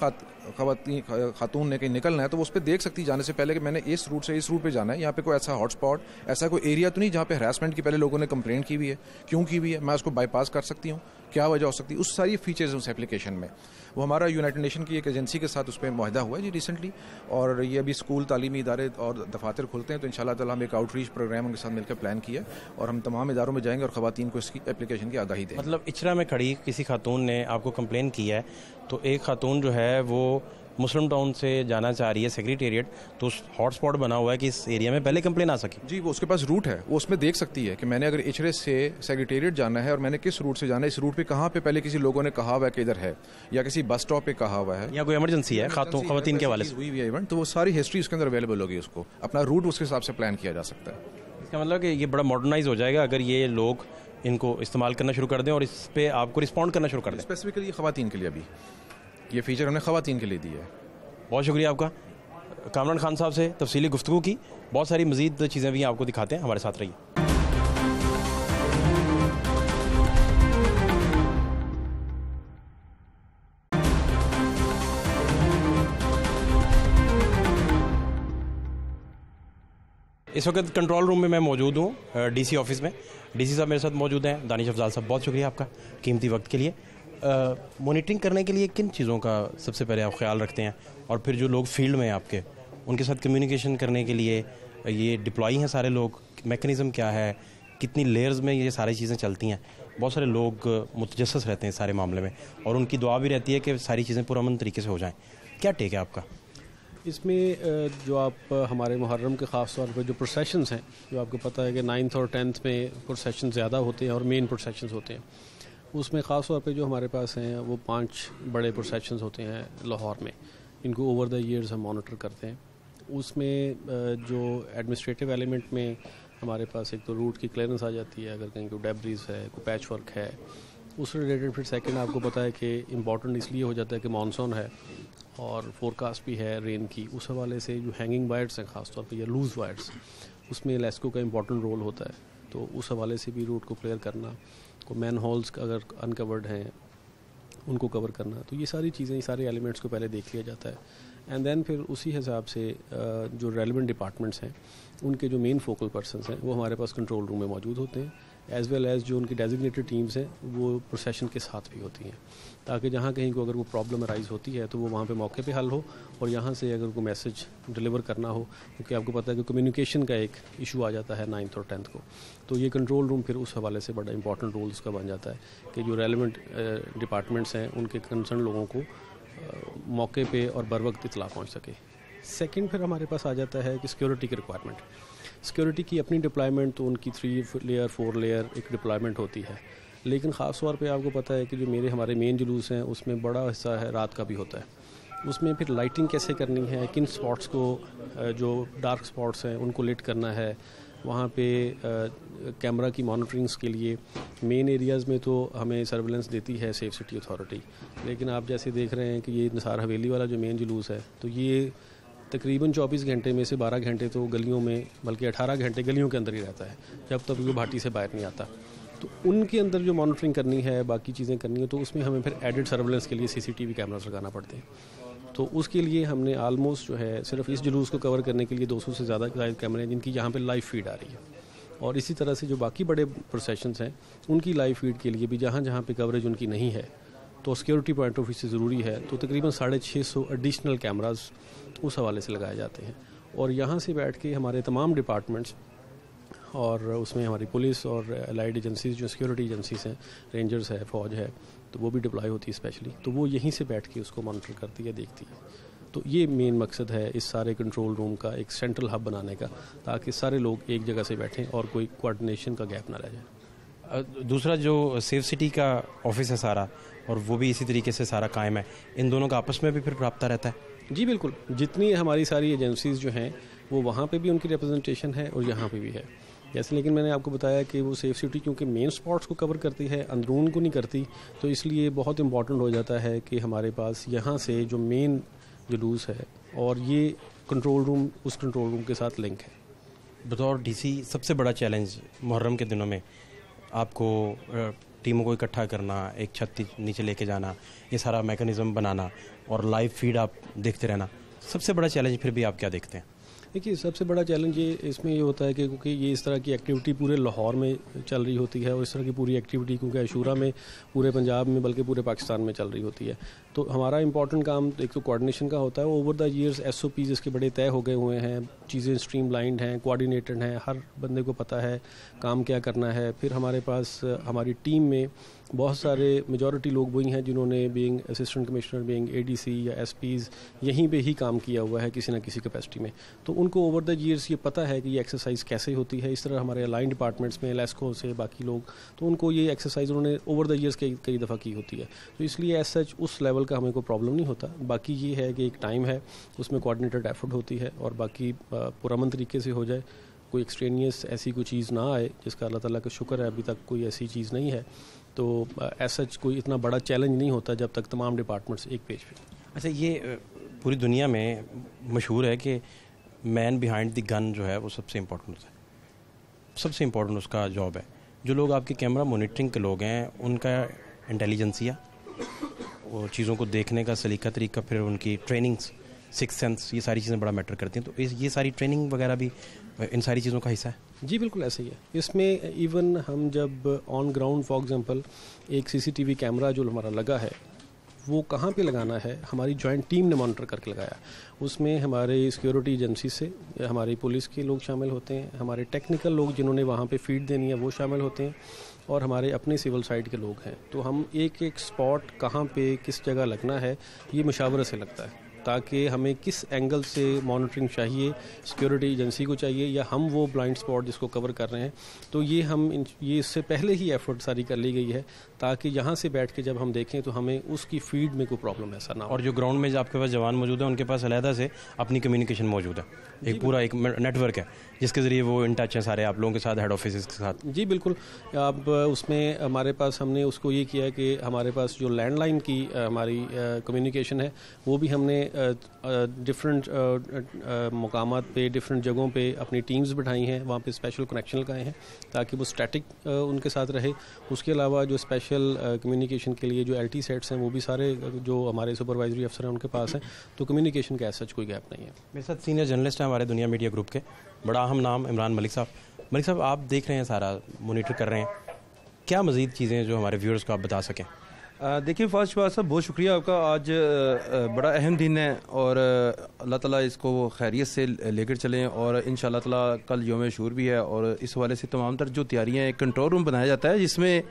खातून ने कहीं निकलना है तो वो उस पर देख सकती जाने से पहले कि मैंने इस रूट से इस रूट पे जाना है, यहाँ पे कोई ऐसा हॉटस्पॉट, ऐसा कोई एरिया तो नहीं जहाँ पे हरासमेंट की पहले लोगों ने कंप्लेंट की हुई है, क्यों की हुई है, मैं उसको बाईपास कर सकती हूँ, क्या वजह हो सकती है। उस सारी फीचर्स उस एप्लीकेशन में, वो हमारा यूनाइटेड नेशन की एक एजेंसी के साथ उस पर मुआहिदा हुआ है जी रिसेंटली, और ये अभी स्कूल, तालीमी इदारे और दफातर खुलते हैं तो इंशाल्लाह ताला हम एक आउटरीच प्रोग्राम उनके साथ मिलकर प्लान किया और हम तमाम इदारों में जाएंगे और ख़वातीन को इसकी एप्लीकेशन की आगाही दें। मतलब इचरा में खड़ी किसी खातून ने आपको कंप्लेन की है, तो एक खातून जो है वो मुस्लिम टाउन से जाना चाह रही है सेक्रेटेरिएट, तो हॉटस्पॉट बना हुआ है कि इस एरिया में पहले कंप्लेन आ सके। जी, वो उसके पास रूट है, वो उसमें देख सकती है कि मैंने अगर इचरे से सेक्रेटेरिएट जाना है और मैंने किस रूट से जाना है, इस रूट पे कहाँ पे पहले किसी लोगों ने कहा हुआ है कि इधर है, या किसी बस स्टॉप पे कहा हुआ है, या कोई इमरजेंसी है खवातीन के हवाले से हुई है इवेंट, तो वो सारी हिस्ट्री उसके अंदर अवेलेबल होगी, उसको अपना रूट उसके हिसाब से प्लान किया जा सकता है। इसका मतलब कि ये बड़ा मॉडर्नाइज हो जाएगा अगर ये लोग इनको इस्तेमाल करना शुरू कर दें और इस पे आपको रिस्पॉन्ड करना शुरू कर दें। स्पेसिफिकली खवातीन के लिए अभी ये फीचर हमने खवातीन के लिए दी है। बहुत शुक्रिया आपका। कामरान खान साहब से तफसीली गुफ्तगू की, बहुत सारी मज़ीद चीज़ें भी आपको दिखाते हैं, हमारे साथ रहिए। इस वक्त कंट्रोल रूम में मैं मौजूद हूँ डीसी ऑफिस में। डीसी साहब मेरे साथ मौजूद हैं, दानिश अफजाल साहब, बहुत शुक्रिया आपका कीमती वक्त के लिए। मॉनिटरिंग करने के लिए किन चीज़ों का सबसे पहले आप ख्याल रखते हैं, और फिर जो लोग फील्ड में आपके उनके साथ कम्युनिकेशन करने के लिए ये डिप्लॉय हैं सारे लोग, मैकेनिज़्म क्या है, कितनी लेयर्स में ये सारी चीज़ें चलती हैं? बहुत सारे लोग मुतजस्सिस रहते हैं सारे मामले में और उनकी दुआ भी रहती है कि सारी चीज़ें पुरअमन तरीके से हो जाएँ। क्या टेक है आपका इसमें? जो आप हमारे मुहर्रम के ख़ास तौर पर जो प्रोसेशंस हैं, जो आपको पता है कि 9th और 10th में प्रोसेशन ज़्यादा होते हैं और मेन प्रोसेशंस होते हैं, उसमें ख़ास तौर पे जो हमारे पास हैं वो 5 बड़े प्रोसेशंस होते हैं लाहौर में। इनको ओवर द ईयर्स हम मॉनिटर करते हैं। उसमें जो एडमिनिस्ट्रेटिव एलिमेंट में हमारे पास एक तो रूट की क्लियरेंस आ जाती है, अगर कहीं कोई डेब्रीज है, कोई पैच वर्क है, उससे रिलेटेड। फिर सेकंड आपको पता है कि इम्पॉर्टेंट इसलिए हो जाता है कि मानसून है और फोरकास्ट भी है रेन की, उस हवाले से जो हैंगिंग वायर्स हैं ख़ास तौर पे, या लूज़ वायर्स, उसमें लेस्को का इम्पॉर्टेंट रोल होता है, तो उस हवाले से भी रूट को क्लियर करना, को मैन होल्स अगर अनकवर्ड हैं उनको कवर करना, तो ये सारी चीज़ें, ये सारे एलिमेंट्स को पहले देख लिया जाता है। एंड देन फिर उसी हिसाब से जो रेलिवेंट डिपार्टमेंट्स हैं उनके जो मेन फोकल पर्सनस हैं वो हमारे पास कंट्रोल रूम में मौजूद होते हैं, एज़ वेल एज़ जो उनकी डेजिग्नेटेड टीम्स हैं वो प्रोसेशन के साथ भी होती हैं, ताकि जहाँ कहीं को अगर वो प्रॉब्लम अराइज होती है तो वो वहाँ पे मौके पे हल हो, और यहाँ से अगर कोई मैसेज डिलीवर करना हो, क्योंकि आपको पता है कि कम्युनिकेशन का एक इशू आ जाता है 9th और 10th को, तो ये कंट्रोल रूम फिर उस हवाले से बड़ा इंपॉर्टेंट रोल उसका बन जाता है कि जो रेलिवेंट डिपार्टमेंट्स हैं उनके कंसर्न लोगों को मौके पे और बर वक्त इतला पहुँच सके। सेकंड फिर हमारे पास आ जाता है कि सिक्योरिटी की रिक्वायरमेंट। सिक्योरिटी की अपनी डिप्लॉयमेंट तो उनकी 3 लेयर 4 लेयर एक डिप्लॉयमेंट होती है, लेकिन ख़ास तौर पे आपको पता है कि जो हमारे मेन जुलूस हैं उसमें बड़ा हिस्सा है रात का भी होता है। उसमें फिर लाइटिंग कैसे करनी है, किन स्पॉट्स को, जो डार्क स्पॉट्स हैं उनको लिट करना है, वहाँ पे कैमरा की मॉनिटरिंग्स के लिए मेन एरियाज़ में तो हमें सर्विलेंस देती है सेफ सिटी अथॉरिटी, लेकिन आप जैसे देख रहे हैं कि ये निसार हवेली वाला जो मेन जुलूस है, तो ये तकरीबन 24 घंटे में से 12 घंटे तो गलियों में, बल्कि 18 घंटे गलियों के अंदर ही रहता है, जब तक वो भाटी से बाहर नहीं आता। तो उनके अंदर जो मॉनिटरिंग करनी है, बाकी चीज़ें करनी है, तो उसमें हमें फिर एडिड सर्विलेंस के लिए CCTV कैमरास लगाना पड़ते हैं। तो उसके लिए हमने आलमोस्ट जो है सिर्फ इस जुलूस को कवर करने के लिए 200 से ज़्यादा कैमरे हैं जिनकी यहाँ पे लाइव फीड आ रही है, और इसी तरह से जो बाकी बड़े प्रोसेशंस हैं उनकी लाइव फीड के लिए भी जहाँ जहाँ पे कवरेज उनकी नहीं है, तो सिक्योरिटी पॉइंट ऑफ व्यू से ज़रूरी है, तो तकरीबन 650 एडिशनल कैमरास उस हवाले से लगाए जाते हैं। और यहाँ से बैठ के हमारे तमाम डिपार्टमेंट्स, और उसमें हमारी पुलिस और एलाइड एजेंसीज जो सिक्योरिटी एजेंसीज हैं, रेंजर्स है, फ़ौज है, तो वो भी डिप्लॉय होती है स्पेशली, तो वो यहीं से बैठ के उसको मॉनिटर करती है, देखती है। तो ये मेन मकसद है इस सारे कंट्रोल रूम का एक सेंट्रल हब बनाने का, ताकि सारे लोग एक जगह से बैठें और कोई कोऑर्डिनेशन का गैप ना रह जाए। दूसरा जो सेफ सिटी का ऑफिस है सारा, और वो भी इसी तरीके से सारा कायम है, इन दोनों का आपस में भी फिर रब्ता रहता है? जी बिल्कुल, जितनी हमारी सारी एजेंसीज़ जो हैं वो वहाँ पे भी उनकी रिप्रेजेंटेशन है और यहाँ पे भी है। जैसे, लेकिन मैंने आपको बताया कि वो सेफ सिटी क्योंकि मेन स्पॉट्स को कवर करती है, अंदरून को नहीं करती, तो इसलिए बहुत इंपॉर्टेंट हो जाता है कि हमारे पास यहाँ से जो मेन जुलूस है और ये कंट्रोल रूम उस कंट्रोल रूम के साथ लिंक है। बतौर डीसी सबसे बड़ा चैलेंज मुहर्रम के दिनों में आपको टीमों को इकट्ठा करना, एक छत नीचे लेके जाना, ये सारा मैकेनिज़्म बनाना और लाइव फीड आप देखते रहना, सबसे बड़ा चैलेंज फिर भी आप क्या देखते हैं? देखिए, सबसे बड़ा चैलेंज ये इसमें ये होता है कि क्योंकि ये इस तरह की एक्टिविटी पूरे लाहौर में चल रही होती है, और इस तरह की पूरी एक्टिविटी क्योंकि अशूरा में पूरे पंजाब में बल्कि पूरे पाकिस्तान में चल रही होती है, तो हमारा इंपॉर्टेंट काम एक तो कोऑर्डिनेशन का होता है। ओवर द ईयर्स SOPs इसके बड़े तय हो गए हुए हैं, चीज़ें स्ट्रीमलाइंड हैं, कोऑर्डिनेटेड हैं, हर बंदे को पता है काम क्या करना है। फिर हमारे पास हमारी टीम में बहुत सारे मेजॉरिटी लोग वही हैं जिन्होंने being assistant commissioner, being ADC या SPs यहीं पे ही काम किया हुआ है किसी न किसी कैपेसिटी में। तो उनको ओवर द ईयर्स ये पता है कि ये एक्सरसाइज कैसे होती है। इस तरह हमारे अलाइन डिपार्टमेंट्स में लेस्को से बाकी लोग, तो उनको ये एक्सरसाइज उन्होंने ओवर द ईयर्स कई दफ़ा की होती है। तो इसलिए एज सच उस लेवल का हमें कोई प्रॉब्लम नहीं होता। बाकी ये है कि एक टाइम है, उसमें कोऑर्डिनेटेड एफर्ट होती है और बाकी पुरअमन तरीके से हो जाए, कोई एक्सट्रेनियस ऐसी कोई चीज़ ना आए, जिसका अल्लाह ताला का शुक्र है अभी तक कोई ऐसी चीज़ नहीं है। तो एज सच कोई इतना बड़ा चैलेंज नहीं होता जब तक तमाम डिपार्टमेंट्स एक पेज पे। अच्छा, ये पूरी दुनिया में मशहूर है कि मैन बिहाइंड द गन जो है वो सबसे इम्पोर्टेंट होता है, सबसे इम्पोर्टेंट उसका जॉब है। जो लोग आपके कैमरा मॉनिटरिंग के लोग हैं उनका इंटेलिजेंसिया, वो चीज़ों को देखने का सलीका तरीका, फिर उनकी ट्रेनिंग्स, सिक्स सेंस, ये सारी चीज़ें बड़ा मैटर करती हैं। तो ये सारी ट्रेनिंग वगैरह भी इन सारी चीज़ों का हिस्सा है? जी बिल्कुल ऐसे ही है। इसमें इवन हम जब ऑन ग्राउंड फॉर एग्जांपल एक CCTV कैमरा जो हमारा लगा है वो कहाँ पे लगाना है, हमारी जॉइंट टीम ने मॉनिटर करके लगाया। उसमें हमारे सिक्योरिटी एजेंसी से हमारी पुलिस के लोग शामिल होते हैं, हमारे टेक्निकल लोग जिन्होंने वहाँ पे फीड देनी है वो शामिल होते हैं, और हमारे अपने सिविल साइड के लोग हैं। तो हम एक एक स्पॉट कहाँ पे किस जगह लगना है ये मशावरे से लगता है, ताकि हमें किस एंगल से मॉनिटरिंग चाहिए, सिक्योरिटी एजेंसी को चाहिए या हम वो ब्लाइंड स्पॉट जिसको कवर कर रहे हैं। तो ये ये इससे पहले ही एफर्ट सारी कर ली गई है ताकि यहाँ से बैठ के जब हम देखें तो हमें उसकी फीड में कोई प्रॉब्लम ऐसा ना हो। और जो ग्राउंड में जो आपके पास जवान मौजूद है उनके पास अलहदा से अपनी कम्युनिकेशन मौजूद है, एक पूरा एक नेटवर्क है जिसके ज़रिए वो इन टच हैं सारे आप लोगों के साथ, हेड ऑफिस के साथ। जी बिल्कुल। अब उसमें हमारे पास हमने उसको ये किया कि हमारे पास जो लैंडलाइन की हमारी कम्युनिकेशन है वो भी हमने डिफरेंट मुकामात पे, डिफरेंट जगहों पे अपनी टीम्स बिठाई हैं, वहाँ पे स्पेशल कनेक्शन लगाए हैं ताकि वो स्टैटिक उनके साथ रहे। उसके अलावा जो स्पेशल कम्युनिकेशन के लिए जो LT सेट्स हैं वो भी सारे जो हमारे सुपरवाइजरी अफसर हैं उनके पास हैं। तो कम्युनिकेशन का सच कोई गैप नहीं है। मेरे साथ सीनियर जर्नलिस्ट हैं हमारे दुनिया मीडिया ग्रुप के, बड़ा अहम नाम इमरान मलिक साहब। मलिक साहब, आप देख रहे हैं, सारा मोनीटर कर रहे हैं, क्या मज़ीद चीज़ें जो हमारे व्यूअर्स को आप बता सकें? देखिए फर्स्ट बात साहब बहुत शुक्रिया आपका, आज बड़ा अहम दिन है और अल्लाह ताला इसको खैरियत से लेकर चलें और इंशाअल्लाह ताला कल यौम शूर भी है और इस हवाले से तमाम तर जो तैयारियाँ हैं, एक कंट्रोल रूम बनाया जाता है जिसमें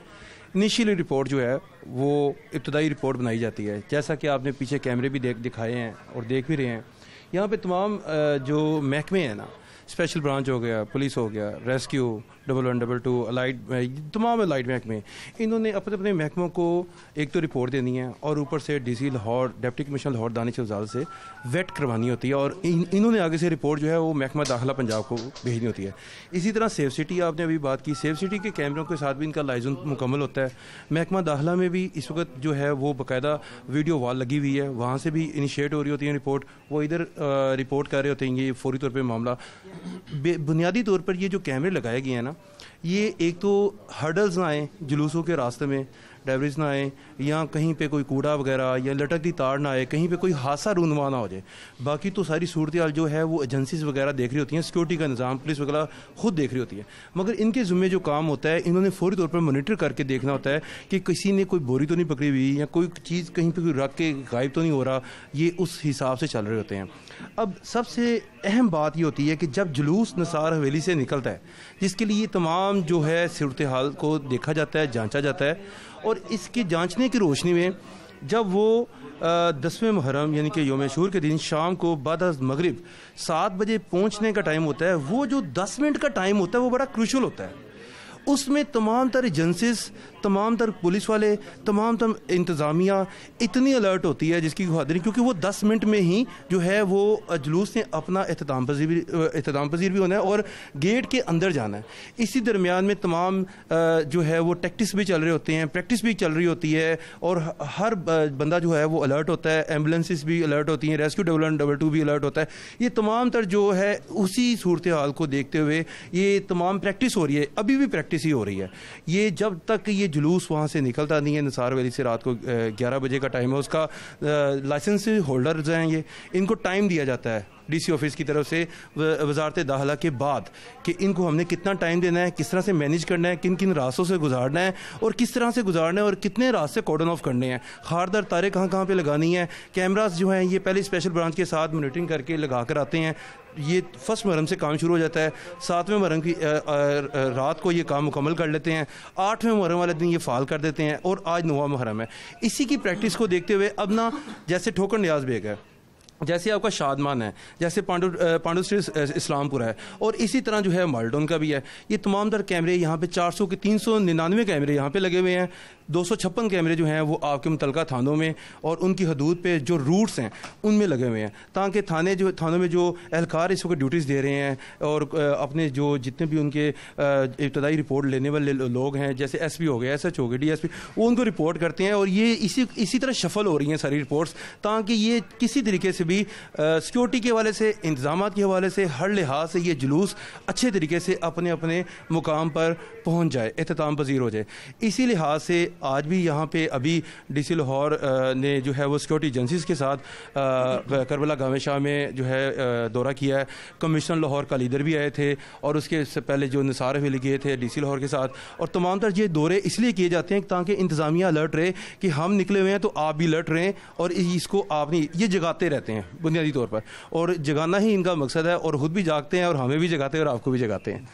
इनिशियली रिपोर्ट जो है वो इब्तदाई रिपोर्ट बनाई जाती है, जैसा कि आपने पीछे कैमरे भी दिखाए हैं और देख भी रहे हैं। यहाँ पे तमाम जो महकमे हैं ना, स्पेशल ब्रांच हो गया, पुलिस हो गया, रेस्क्यू, 1112, अलाइड, तमाम अलाइड महकमे, इन्होंने अपने अपने महकमों को एक तो रिपोर्ट देनी है और ऊपर से DC Lahore, deputy commissioner Lahore Danish Afzal से वेट करवानी होती है और इन्होंने आगे से रिपोर्ट जो है वो महकमा दाखिला पंजाब को भेजनी होती है। इसी तरह सेफ सिटी आपने अभी बात की, सेफ सिटी के कैमरों के साथ भी इनका लाइसेंस मुकम्मल होता है। महकमा दाखिला में भी इस वक्त जो है वो बाकायदा वीडियो वॉल लगी हुई है, वहाँ से भी इनिशिएट हो रही होती है रिपोर्ट, वो इधर रिपोर्ट कर रहे होते हैं। ये फौरी तौर पर मामला बुनियादी तौर पर ये जो कैमरे लगाए गए हैं ना, ये एक तो हर्डल्स ना आए जुलूसों के रास्ते में, ड्राइवरीज ना आए, या कहीं पे कोई कूड़ा वगैरह या लटकती तार ना आए, कहीं पे कोई हादसा रूनुमा ना हो जाए। बाकी तो सारी सूरत हाल जो है वो एजेंसीज वगैरह देख रही होती हैं, सिक्योरिटी का निज़ाम, पुलिस वगैरह खुद देख रही होती है। मगर इनके ज़िम्मे जो काम होता है, इन्होंने फौरी तौर पर मोनीटर करके देखना होता है कि किसी ने कोई बोरी तो नहीं पकड़ी हुई या कोई चीज़ कहीं पर कोई रख के गायब तो नहीं हो रहा, ये उस हिसाब से चल रहे होते हैं। अब सबसे अहम बात ये होती है कि जब जुलूस निसार हवेली से निकलता है, जिसके लिए तमाम जो है सूरत हाल को देखा जाता है, जांचा जाता है, और इसके जांचने की रोशनी में जब वो 10वें मुहर्रम यानी कि यौम शूर के दिन शाम को बाद मगरिब 7 बजे पहुंचने का टाइम होता है, वो जो 10 मिनट का टाइम होता है वो बड़ा क्रूशल होता है। उसमें तमाम तर एजेंसीज, तमाम तर पुलिस वाले, तमाम तर इंतज़ामिया इतनी अलर्ट होती है जिसकी हद नहीं, क्योंकि वो 10 मिनट में ही जो है वो जुलूस ने अपना एहतमाम पजीर भी होना है और गेट के अंदर जाना है। इसी दरमियान में तमाम जो है वो टैक्टिस भी चल रहे होते हैं, प्रैक्टिस भी चल रही होती है और हर बंदा जो है वो अलर्ट होता है, एम्बुलेंसेस भी अलर्ट होती हैं, रेस्क्यू 1122 भी अलर्ट होता है। ये तमाम तर जो है उसी सूरत हाल को देखते हुए ये तमाम प्रैक्टिस हो रही है, अभी भी प्रैक्टिस ही हो रही है। ये जब तक ये जुलूस वहाँ से निकलता नहीं है, निसार वैली से रात को 11 बजे का टाइम है, उसका लाइसेंस होल्डर्स हैं, ये इनको टाइम दिया जाता है DC ऑफिस की तरफ से वजारत दाखिला के बाद कि इनको हमने कितना टाइम देना है, किस तरह से मैनेज करना है, किन किन रास्तों से गुजारना है और किस तरह से गुजारना है और कितने रास्ते कॉर्डन ऑफ करने हैं, खारदार तारे कहाँ कहाँ पे लगानी है, कैमरास जो हैं ये पहले स्पेशल ब्रांच के साथ मॉनिटरिंग करके लगा कर आते हैं। ये फर्स्ट मुहर्रम से काम शुरू हो जाता है, 7वें मुहर्रम की रात को ये काम मुकम्मल कर लेते हैं, 8वें मुहर्रम वाले दिन ये फाल कर देते हैं और आज 9वां मुहर्रम है। इसी की प्रैक्टिस को देखते हुए अब ना जैसे ठोकर नियाज बेग है, जैसे आपका शादमान है, जैसे पांडु स्ट्रीट इस्लामपुर है और इसी तरह जो है माल्टोन का भी है, ये तमाम तर कैमरे यहाँ पे 400 के 399 कैमरे यहाँ पे लगे हुए हैं। 256 कैमरे जो हैं वो आपके मुतलका थानों में और उनकी हदूद पे जो रूट्स हैं उनमें लगे हुए हैं, ताकि थानों में जो एहलकार इस वक्त ड्यूटीज़ दे रहे हैं और अपने जो जितने भी उनके इब्तदाई रिपोर्ट लेने वाले लोग हैं, जैसे SP हो गए, SH हो गए, DSP, वो उनको रिपोर्ट करते हैं और ये इसी तरह शफल हो रही हैं सारी रिपोर्ट्स, ताकि ये किसी तरीके से भी सिक्योरिटी के हवाले से, इंतजाम के हवाले से, हर लिहाज से ये जुलूस अच्छे तरीके से अपने अपने मुकाम पर पहुँच जाए, एहतमाम पजीर हो जाए। इसी लिहाज से आज भी यहाँ पे अभी DC लाहौर ने जो है वो सिक्योरिटी एजेंसीज के साथ करबला गाँव शाह में जो है दौरा किया है। कमिश्नर लाहौर का लीडर भी आए थे और उसके पहले जो निसार अहमद गए थे DC लाहौर के साथ, और तमाम तर ये दौरे इसलिए किए जाते हैं ताकि इंतज़ामिया अलर्ट रहे कि हम निकले हुए हैं तो आप भी अलर्ट रहें और इसको आप नहीं, ये जगाते रहते हैं बुनियादी तौर पर, और जगाना ही इनका मकसद है और ख़ुद भी जागते हैं और हमें भी जगाते हैं और आपको भी जगाते हैं।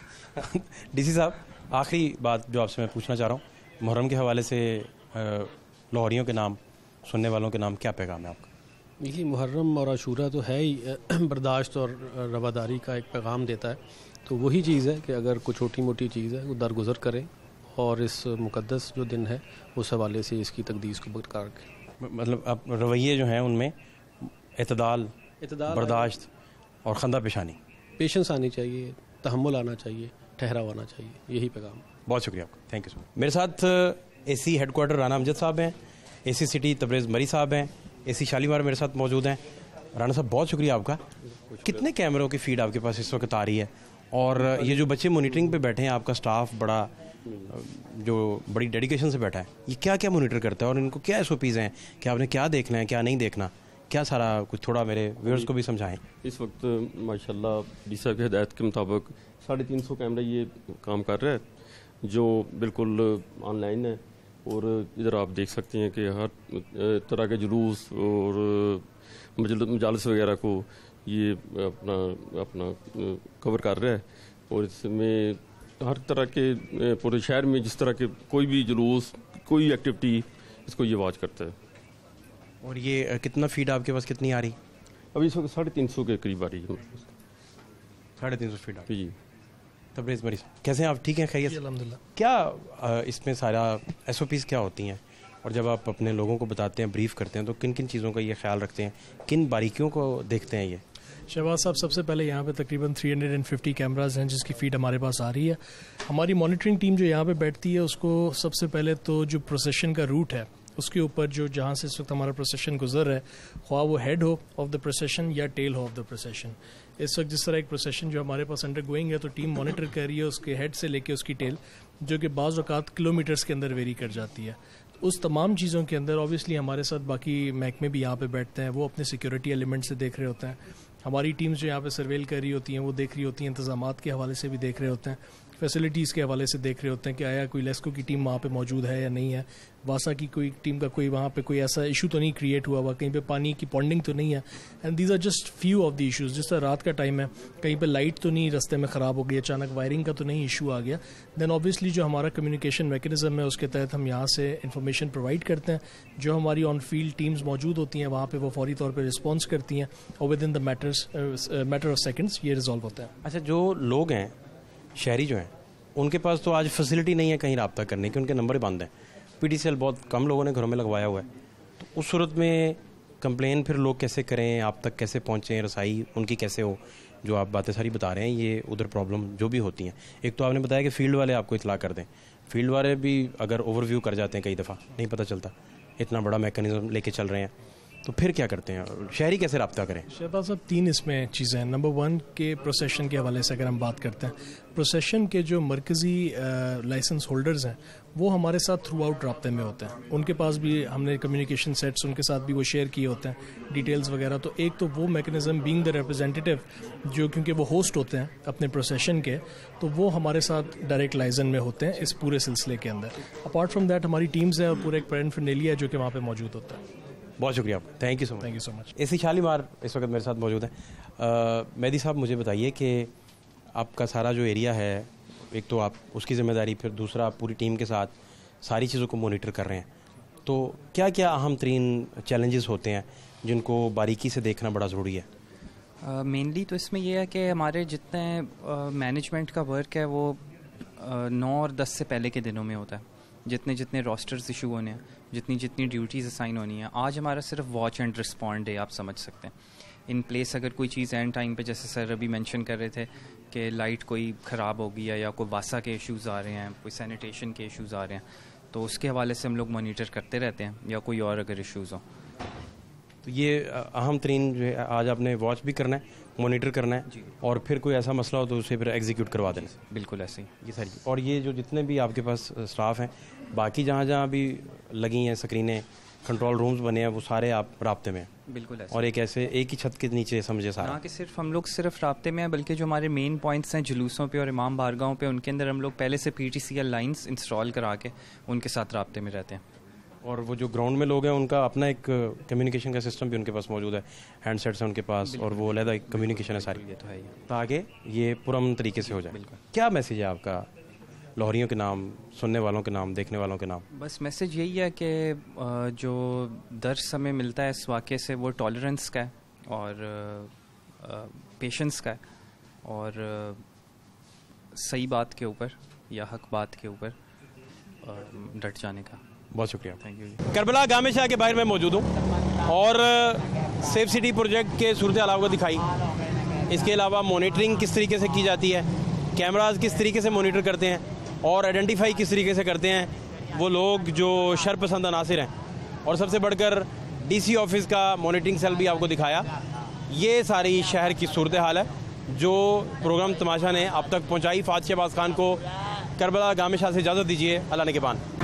DC साहब, आखिरी बात जो आपसे मैं पूछना चाह रहा हूँ, मुहर्रम के हवाले से लाहौरियों के नाम, सुनने वालों के नाम क्या पैगाम है आपका? देखिए, मुहर्रम और आशूरा तो है ही बर्दाश्त और रवादारी का एक पैगाम देता है। तो वही चीज़ है कि अगर कोई छोटी मोटी चीज़ है वो दरगुजर करें और इस मुक़द्दस जो दिन है उस हवाले से इसकी तकदीस को बरकरार करें। मतलब अब रवैये जो हैं उनमें एतदाल, बर्दाश्त और खंदा पेशानी, पेशेंस आनी चाहिए, तहम्मुल आना चाहिए, ठहराव आना चाहिए, यही पैगाम। बहुत शुक्रिया आपका, थैंक यू सो मच। मेरे साथ AC हेडक्वार्टर राना अमजद साहब हैं, AC सिटी तबरेज़ मरी साहब हैं, AC शालीमार मेरे साथ मौजूद हैं। राना साहब, बहुत शुक्रिया आपका। कितने कैमरों की फीड आपके पास इस वक्त आ रही है, और ये जो बच्चे मॉनिटरिंग पे बैठे हैं, आपका स्टाफ बड़ी डेडिकेशन से बैठा है, ये क्या क्या मॉनिटर करता है और इनको क्या SOPs हैं कि आपने क्या देखना है क्या नहीं देखना, क्या सारा कुछ थोड़ा मेरे व्यूअर्स को भी समझाएं। इस वक्त माशाल्लाह डी साहब की हिदायत के मुताबिक 350 कैमरा ये काम कर रहा है, जो बिल्कुल ऑनलाइन है, और इधर आप देख सकते हैं कि हर तरह के जुलूस और मजालिस वगैरह को ये अपना कवर कर रहा है, और इसमें हर तरह के पूरे शहर में जिस तरह के कोई भी जुलूस, कोई एक्टिविटी, इसको ये वॉच करता है। और ये कितना फीड आपके पास कितनी आ रही? अभी इस वक्त 350 के करीब आ रही है। 350 फीड आ रही जी। तबरेज़ मरी, कैसे हैं आप? ठीक हैं, खैरियत? अल्हम्दुलिल्लाह। क्या इसमें सारा SOPs क्या होती हैं, और जब आप अपने लोगों को बताते हैं, ब्रीफ करते हैं, तो किन किन चीज़ों का ये ख्याल रखते हैं, किन बारीकियों को देखते हैं? ये शहबाज साहब, सबसे पहले यहाँ पे तकरीबन 350 कैमराज हैं जिसकी फीड हमारे पास आ रही है। हमारी मॉनिटरिंग टीम जो यहाँ पे बैठती है उसको सबसे पहले तो जो प्रोसेशन का रूट है उसके ऊपर जो जहाँ से इस वक्त हमारा प्रोसेशन गुजर रहा है, ख्वाह वो हेड हो ऑफ द प्रोसेशन या टेल हो ऑफ द प्रोसेशन, इस वक्त जिस तरह एक प्रोसेशन जो हमारे पास अंडर गोइंग है तो टीम मॉनिटर कर रही है उसके हेड से लेके उसकी टेल, जो कि बाज़ औक़ात किलोमीटर्स के अंदर वेरी कर जाती है। उस तमाम चीज़ों के अंदर ऑब्वियसली हमारे साथ बाकी महकमे भी यहाँ पे बैठते हैं, वो अपने सिक्योरिटी एलिमेंट से देख रहे होते हैं। हमारी टीम्स जो यहाँ पे सर्वेल कर रही होती हैं वो देख रही होती हैं, इंतजामात के हवाले से भी देख रहे होते हैं, फैसिलिटीज़ के हवाले से देख रहे होते हैं कि आया कोई लेस्को की टीम वहाँ पे मौजूद है या नहीं है, वासा की कोई टीम का कोई वहाँ पे कोई ऐसा इशू तो नहीं क्रिएट हुआ कहीं पे पानी की पॉन्डिंग तो नहीं है। And these are just few of the issues. जिस तरह रात का टाइम है, कहीं पे लाइट तो नहीं रास्ते में ख़राब हो गई, अचानक वायरिंग का तो नहीं इशू आ गया, देन ऑब्वियसली जो हमारा कम्युनिकेशन मैकेनिज्म है उसके तहत हम यहाँ से इंफॉर्मेशन प्रोवाइड करते हैं। जो हमारी ऑन फील्ड टीम्स मौजूद होती हैं वहाँ पर वो फौरी तौर पर रिस्पॉन्स करती हैं और with in the matter of seconds ये रिजॉल्व होता है। अच्छा, जो लोग हैं, शहरी जो हैं, उनके पास तो आज फैसिलिटी नहीं है कहीं रब्ता करने की, उनके नंबर बंद हैं, PTCL बहुत कम लोगों ने घरों में लगवाया हुआ है, तो उस सूरत में कंप्लेन फिर लोग कैसे करें, आप तक कैसे पहुँचें, रसाई उनकी कैसे हो? जो आप बातें सारी बता रहे हैं ये उधर प्रॉब्लम जो भी होती हैं, एक तो आपने बताया कि फील्ड वाले आपको इतला कर दें, फील्ड वाले भी अगर ओवरव्यू कर जाते हैं कई दफ़ा नहीं पता चलता, इतना बड़ा मैकेनिज्म लेके चल रहे हैं, तो फिर क्या करते हैं, शहरी कैसे रब्ता करें? शहबाज साहब, 3 इसमें चीज़ें हैं। नंबर 1 के प्रोसेशन के हवाले से अगर हम बात करते हैं, प्रोसेशन के जो मरकज़ी लाइसेंस होल्डर्स हैं वो हमारे साथ थ्रू आउट रब्ते में होते हैं। उनके पास भी हमने कम्युनिकेशन सेट्स उनके साथ भी वो शेयर किए होते हैं, डिटेल्स वगैरह। तो एक तो वो मैकेनिज़्म बीइंग द रिप्रेजेंटेटिव, जो क्योंकि वो होस्ट होते हैं अपने प्रोसेशन के, तो वो हमारे साथ डायरेक्ट लाइजन में होते हैं इस पूरे सिलसिले के अंदर। अपार्ट फ्राम दैट हमारी टीम्स हैं और पूरा एक पैराफर्नेलिया है जो कि वहाँ पे मौजूद होता है। बहुत शुक्रिया आपका, thank you so much. Thank you so much. AC Shalimar इस वक्त मेरे साथ मौजूद हैं। मेहदी साहब, मुझे बताइए कि आपका सारा जो एरिया है, एक तो आप उसकी ज़िम्मेदारी, फिर दूसरा आप पूरी टीम के साथ सारी चीज़ों को मॉनिटर कर रहे हैं, तो क्या क्या अहम तरीन चैलेंजेस होते हैं जिनको बारीकी से देखना बड़ा ज़रूरी है? मेनली तो इसमें यह है कि हमारे जितने मैनेजमेंट का वर्क है वो 9 और 10 से पहले के दिनों में होता है। जितने जितने रोस्टर्स इशू होने हैं, जितनी जितनी ड्यूटीज़ असाइन होनी है, आज हमारा सिर्फ वॉच एंड रिस्पॉन्ड है, आप समझ सकते हैं। इन प्लेस अगर कोई चीज़ एंड टाइम पे, जैसे सर अभी मेंशन कर रहे थे कि लाइट कोई ख़राब हो गई है या कोई वासा के इश्यूज़ आ रहे हैं, कोई सैनिटेशन के इश्यूज़ आ रहे हैं, तो उसके हवाले से हम लोग मॉनिटर करते रहते हैं, या कोई और अगर इश्यूज़ हो। तो ये अहम तरीन जो है, आज आपने वॉच भी करना है, मॉनिटर करना है, और फिर कोई ऐसा मसला हो तो उसे फिर एग्जीक्यूट करवा देना। बिल्कुल ऐसे ही ये सारी, और ये जो जितने भी आपके पास स्टाफ हैं, बाकी जहाँ जहाँ भी लगी हैं स्क्रीनें, कंट्रोल रूम्स बने हैं, वो सारे आप राब्ते में हैं? बिल्कुल ऐसे। और एक ऐसे एक ही छत के नीचे समझे सारा? ना कि सिर्फ हम लोग सिर्फ राब्ते में हैं, बल्कि जो हमारे मेन पॉइंट्स हैं जुलूसों पे और इमाम बारगाहों पे, उनके अंदर हम लोग पहले से PTCL लाइंस इंस्टॉल करा के उनके साथ राब्ते में रहते हैं। और वो जो ग्राउंड में लोग हैं उनका अपना एक कम्युनिकेशन का सिस्टम भी उनके पास मौजूद है, हैंडसेट्स हैं उनके पास, और वो अलग कम्युनिकेशन है सारी, ये तो है ही, ताकि ये पुरअमन तरीके से हो जाए। क्या मैसेज है आपका लाहौरियों के नाम, सुनने वालों के नाम, देखने वालों के नाम? बस मैसेज यही है कि जो दर्स हमें मिलता है इस वाक़े से, वो टॉलरेंस का है और पेशेंस का है, और सही बात के ऊपर या हक बात के ऊपर डट जाने का। बहुत शुक्रिया, थैंक यू। करबला गामे शाह के बाहर मैं मौजूद हूँ और सेफ सिटी प्रोजेक्ट के सूरत हाल को दिखाई। इसके अलावा मॉनिटरिंग किस तरीके से की जाती है, कैमराज किस तरीके से मॉनिटर करते हैं, और आइडेंटिफाई किस तरीके से करते हैं वो लोग जो शरपसंद अनासिर हैं, और सबसे बढ़कर DC ऑफिस का मॉनिटरिंग सेल भी आपको दिखाया। ये सारी शहर की सूरत हाल है जो प्रोग्राम तमाशा ने अब तक पहुँचाई। फात शहबाज खान को करबला गामे शाह से इजाज़त दीजिए। अल्लाह ने के बान।